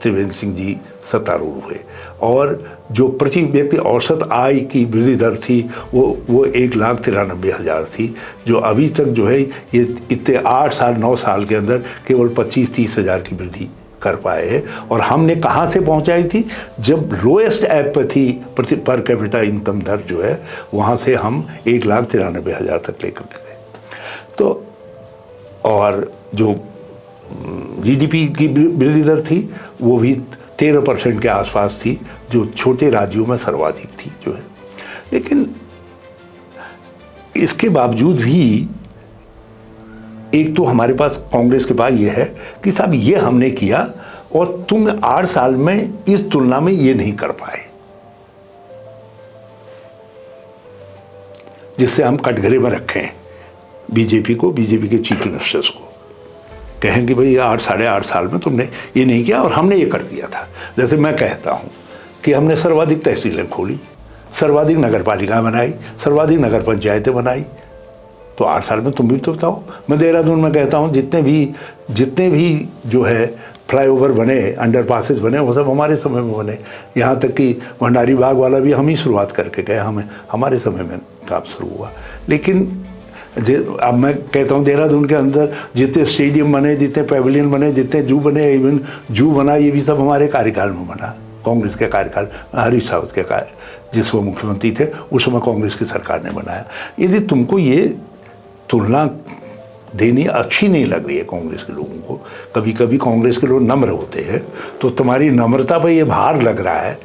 त्रिवेंद्र सिंह जी सत्तारूढ़ हुए। और जो प्रति व्यक्ति औसत आय की वृद्धि दर थी वो 1,93,000 थी, जो अभी तक जो है ये इतने 8 साल 9 साल के अंदर केवल 25-30 हज़ार की वृद्धि कर पाए हैं। और हमने कहाँ से पहुँचाई थी, जब लोएस्ट ऐप पर थी पर कैपिटा इनकम दर जो है, वहाँ से हम 1,93,000 तक लेकर गए। तो और जो जीडीपी की वृद्धि दर थी वो भी 13% के आसपास थी, जो छोटे राज्यों में सर्वाधिक थी जो है। लेकिन इसके बावजूद भी एक तो हमारे पास कांग्रेस के पास ये है कि साहब ये हमने किया और तुम 8 साल में इस तुलना में ये नहीं कर पाए, जिससे हम कटघरे में रखें बीजेपी को, बीजेपी के चीफ मिनिस्टर्स को, कहें कि भाई 8-8.5 साल में तुमने ये नहीं किया और हमने ये कर दिया था। जैसे मैं कहता हूँ कि हमने सर्वाधिक तहसीलें खोली, सर्वाधिक नगर पालिका बनाई, सर्वाधिक नगर पंचायतें बनाई, तो 8 साल में तुम भी तो बताओ। मैं देहरादून में कहता हूँ जितने भी जो है फ्लाईओवर बने, अंडरपासेस बने, वो सब हमारे समय में बने। यहाँ तक कि भंडारी बाग वाला भी हम ही शुरुआत करके गए, हमारे समय में काम शुरू हुआ। लेकिन अब मैं कहता हूँ देहरादून के अंदर जितने स्टेडियम बने, जितने पैविलियन बने, जितने जू बने, इवन जू बना, ये भी सब हमारे कार्यकाल में बना, कांग्रेस के कार्यकाल, हरीश रावत के जिस वो मुख्यमंत्री थे उस समय कांग्रेस की सरकार ने बनाया। यदि तुमको ये तुलना देनी अच्छी नहीं लग रही है कांग्रेस के लोगों को, कभी कभी कांग्रेस के लोग नम्र होते हैं, तो तुम्हारी नम्रता पर ये भार लग रहा है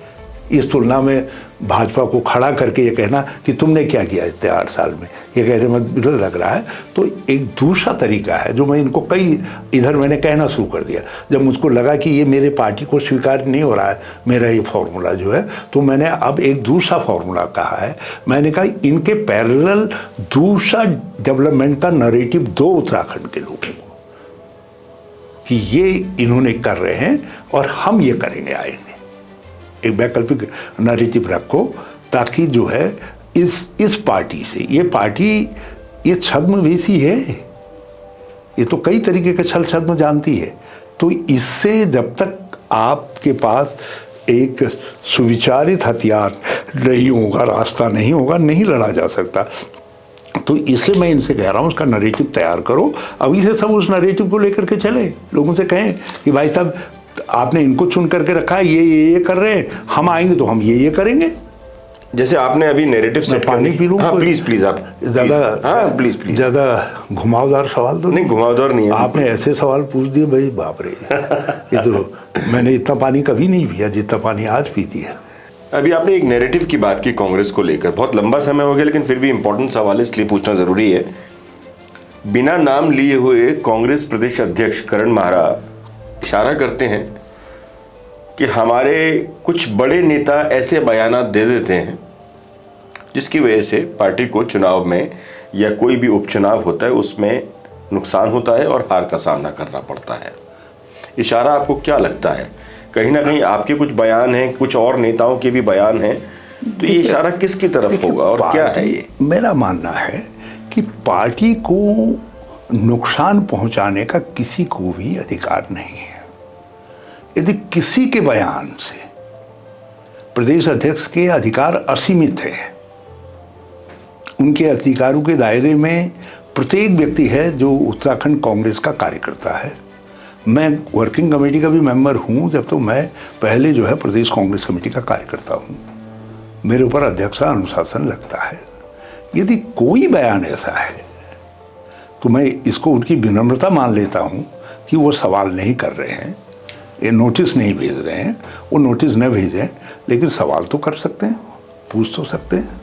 इस तुलना में भाजपा को खड़ा करके ये कहना कि तुमने क्या किया इतने 8 साल में, ये कहने में बिल्कुल लग रहा है। तो एक दूसरा तरीका है जो मैं इनको मैंने कहना शुरू कर दिया, जब मुझको लगा कि ये मेरे पार्टी को स्वीकार नहीं हो रहा है मेरा ये फॉर्मूला जो है, तो मैंने अब एक दूसरा फॉर्मूला कहा है। मैंने कहा इनके पैरेलल दूसरा डेवलपमेंट का नरेटिव दो उत्तराखंड के लोगों को, कि ये इन्होंने कर रहे हैं और हम ये करेंगे आएंगे। एक वैकल्पिक नैरेटिव रखो, ताकि जो है इस पार्टी से, ये पार्टी ये छद्मवेशी है, ये तो कई तरीके के छल छद्म जानती है। तो इससे जब तक आपके पास एक सुविचारित हथियार नहीं होगा, रास्ता नहीं होगा, नहीं लड़ा जा सकता। तो इसलिए मैं इनसे कह रहा हूँ उसका नैरेटिव तैयार करो, अभी से सब उस नैरेटिव को लेकर के चले, लोगों से कहें कि भाई साहब आपने इनको चुन करके रखा है, ये कर रहे हैं, हम आएंगे तो हम ये करेंगे। जैसे आपने अभी नैरेटिव सेट पानी पी लूं? हाँ प्लीज प्लीज आप ज्यादा, हाँ प्लीज प्लीज, ज्यादा घुमावदार सवाल तो नहीं घुमावदार नहीं है आपने ऐसे सवाल पूछ दिए भाई, बाप रे। ये तो मैंने इतना पानी कभी नहीं पिया जितना पानी आज पी दिया। अभी आपने एक नैरेटिव की बात की कांग्रेस को लेकर, बहुत लंबा समय हो गया लेकिन फिर भी इंपॉर्टेंट सवाल है इसलिए पूछना जरूरी है। बिना नाम लिए हुए कांग्रेस प्रदेश अध्यक्ष करण माहरा इशारा करते हैं कि हमारे कुछ बड़े नेता ऐसे बयानात दे देते हैं जिसकी वजह से पार्टी को चुनाव में या कोई भी उपचुनाव होता है उसमें नुकसान होता है और हार का सामना करना पड़ता है। इशारा आपको क्या लगता है, कहीं ना कहीं आपके कुछ बयान हैं, कुछ और नेताओं के भी बयान हैं, तो ये इशारा किसकी तरफ होगा और क्या है ये? मेरा मानना है कि पार्टी को नुकसान पहुंचाने का किसी को भी अधिकार नहीं है। यदि किसी के बयान से प्रदेश अध्यक्ष के अधिकार असीमित है, उनके अधिकारों के दायरे में प्रत्येक व्यक्ति है जो उत्तराखंड कांग्रेस का कार्यकर्ता है। मैं वर्किंग कमेटी का भी मेंबर हूं, जब तो मैं पहले जो है प्रदेश कांग्रेस कमेटी का कार्यकर्ता हूं। मेरे ऊपर अध्यक्ष का अनुशासन लगता है। यदि कोई बयान ऐसा है तो मैं इसको उनकी विनम्रता मान लेता हूं कि वो सवाल नहीं कर रहे हैं, ये नोटिस नहीं भेज रहे हैं, वो नोटिस न भेजें, लेकिन सवाल तो कर सकते हैं, पूछ तो सकते हैं।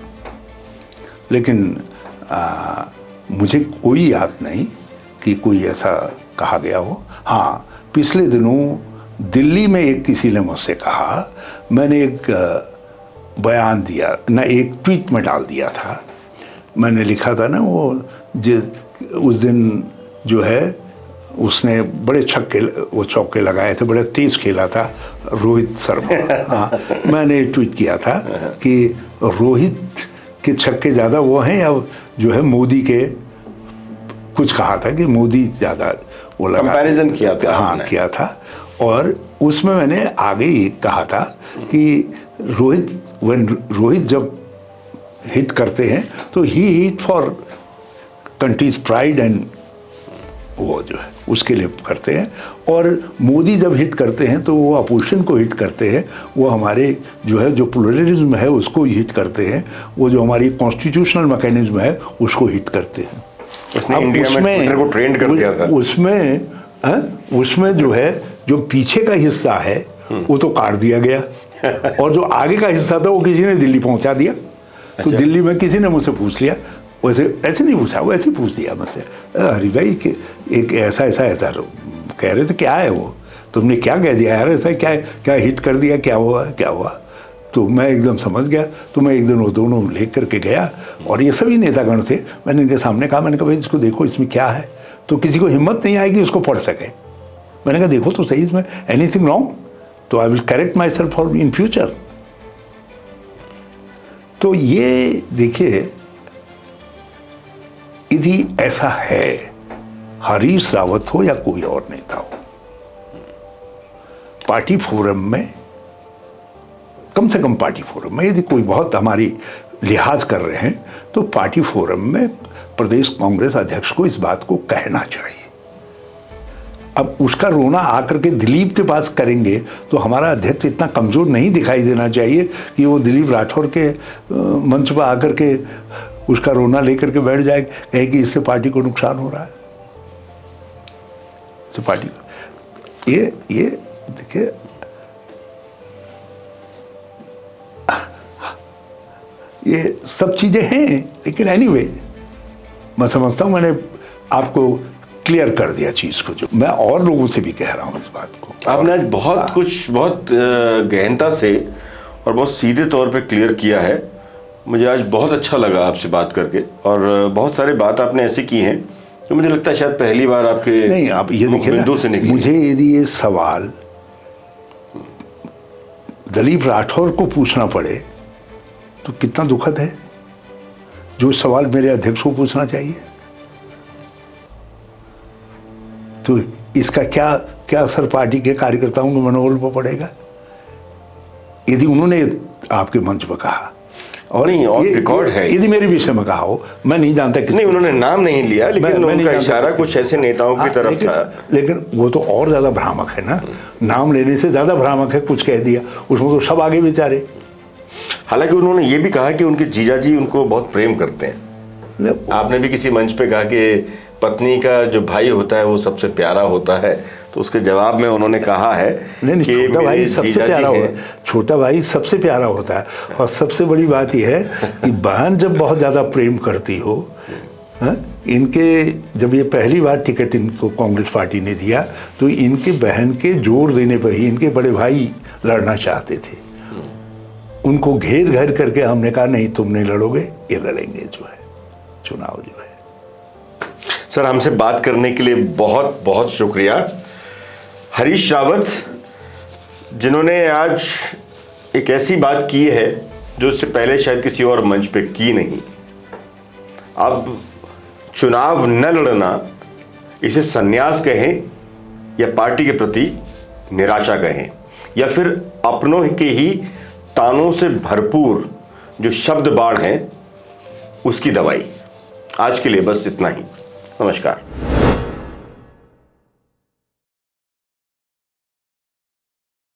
लेकिन मुझे कोई याद नहीं कि कोई ऐसा कहा गया हो। हाँ, पिछले दिनों दिल्ली में एक किसी ने मुझसे कहा, मैंने एक बयान दिया ना, एक ट्वीट में डाल दिया था, मैंने लिखा था ना उस दिन जो है उसने बड़े चौके लगाए थे, बड़े तेज खेला था रोहित शर्मा। हाँ, मैंने ट्वीट किया था कि रोहित के छक्के ज़्यादा वो हैं या जो है मोदी के, कुछ कहा था कि मोदी ज़्यादा वो लगा, कंपैरिजन किया था। हाँ किया था। और उसमें मैंने आगे ये कहा था कि रोहित जब हिट करते हैं तो ही hit for country's pride and वो जो है उसके लिए करते हैं, और मोदी जब हिट करते हैं तो वो अपोजिशन को हिट करते हैं, वो हमारे जो है जो प्लुरलिज्म है उसको हिट करते हैं, वो जो हमारी कॉन्स्टिट्यूशनल मैकेनिज्म है उसको हिट करते हैं। उसने इंडिया में ट्विटर को ट्रेंड कर दिया था। उसमें जो है जो पीछे का हिस्सा है वो तो काट दिया गया और जो आगे का हिस्सा था वो किसी ने दिल्ली पहुंचा दिया। तो दिल्ली में किसी ने मुझसे पूछ लिया, वैसे ऐसे नहीं पूछा, वो ऐसे पूछ दिया मुझसे, हरी भाई कि एक ऐसा कह रहे थे, क्या है वो, तुमने क्या कह दिया यार, ऐसा क्या हिट कर दिया, क्या हुआ। तो मैं एकदम समझ गया। तो मैं एक दिन वो दोनों लेकर के गया और ये सभी नेतागण थे, मैंने इनके सामने कहा, मैंने कहा भाई इसको देखो इसमें क्या है। तो किसी को हिम्मत नहीं आई कि उसको पढ़ सके। मैंने कहा देखो तो सही इसमें एनीथिंग रॉन्ग, तो I will correct my self for in future. तो ये देखिए, यदि ऐसा है, हरीश रावत हो या कोई और नेता हो, पार्टी फोरम में, कम से कम पार्टी फोरम में यदि कोई बहुत हमारी लिहाज कर रहे हैं तो पार्टी फोरम में प्रदेश कांग्रेस अध्यक्ष को इस बात को कहना चाहिए। अब उसका रोना आकर के दिलीप के पास करेंगे तो हमारा अध्यक्ष इतना कमजोर नहीं दिखाई देना चाहिए कि वो दिलीप राठौर के मंच पर आकर के उसका रोना लेकर के बैठ जाए, कहे कि इससे पार्टी को नुकसान हो रहा है। इससे पार्टी को ये देखिए, ये सब चीजें हैं, लेकिन एनीवे मैं समझता हूं मैंने आपको क्लियर कर दिया चीज को, जो मैं और लोगों से भी कह रहा हूं इस बात को। आपने आज बहुत गहनता से और बहुत सीधे तौर पे क्लियर किया है। मुझे आज बहुत अच्छा लगा आपसे बात करके, और बहुत सारे बात आपने ऐसी की हैं जो मुझे लगता है शायद पहली बार आपके नहीं, आप ये देखिए, मुझे यदि ये सवाल दिलीप राठौर को पूछना पड़े तो कितना दुखद है, जो सवाल मेरे अध्यक्ष को पूछना चाहिए। तो इसका क्या असर पार्टी के कार्यकर्ताओं के मनोबल पर पड़ेगा यदि उन्होंने आपके मंच पर कहा, और नहीं, और रिकॉर्ड है, यदि मेरे विषय में कहा हो, मैं नहीं जानता किसने, नहीं उन्होंने नाम नहीं लिया, लेकिन उनका इशारा कुछ ऐसे नेताओं की तरफ था। लेकिन वो तो और ज्यादा भ्रामक है ना, नाम लेने से ज्यादा भ्रामक है, कुछ कह दिया उसमें तो सब आगे बेचारे, हालांकि उन्होंने ये भी कहा कि उनके जीजा जी उनको बहुत प्रेम करते हैं। आपने भी किसी मंच पे कहा कि पत्नी का जो भाई होता है वो सबसे प्यारा होता है, तो उसके जवाब में उन्होंने कहा है नहीं, कि छोटा भाई सबसे प्यारा होता है, छोटा भाई सबसे प्यारा होता है। और सबसे बड़ी बात यह है कि बहन जब बहुत ज़्यादा प्रेम करती हो, इनके जब ये पहली बार टिकट इनको कांग्रेस पार्टी ने दिया तो इनके बहन के जोर देने पर ही इनके बड़े भाई लड़ना चाहते थे। उनको घेर घर करके हमने कहा नहीं तुम नहीं लड़ोगे, ये लड़ेंगे जो है चुनाव जो है। सर, हमसे बात करने के लिए बहुत बहुत शुक्रिया। हरीश रावत, जिन्होंने आज एक ऐसी बात की है जो इससे पहले शायद किसी और मंच पे की नहीं। अब चुनाव न लड़ना, इसे संन्यास कहें या पार्टी के प्रति निराशा कहें या फिर अपनों के ही तानों से भरपूर जो शब्द बाढ़ हैं उसकी दवाई। आज के लिए बस इतना ही। नमस्कार।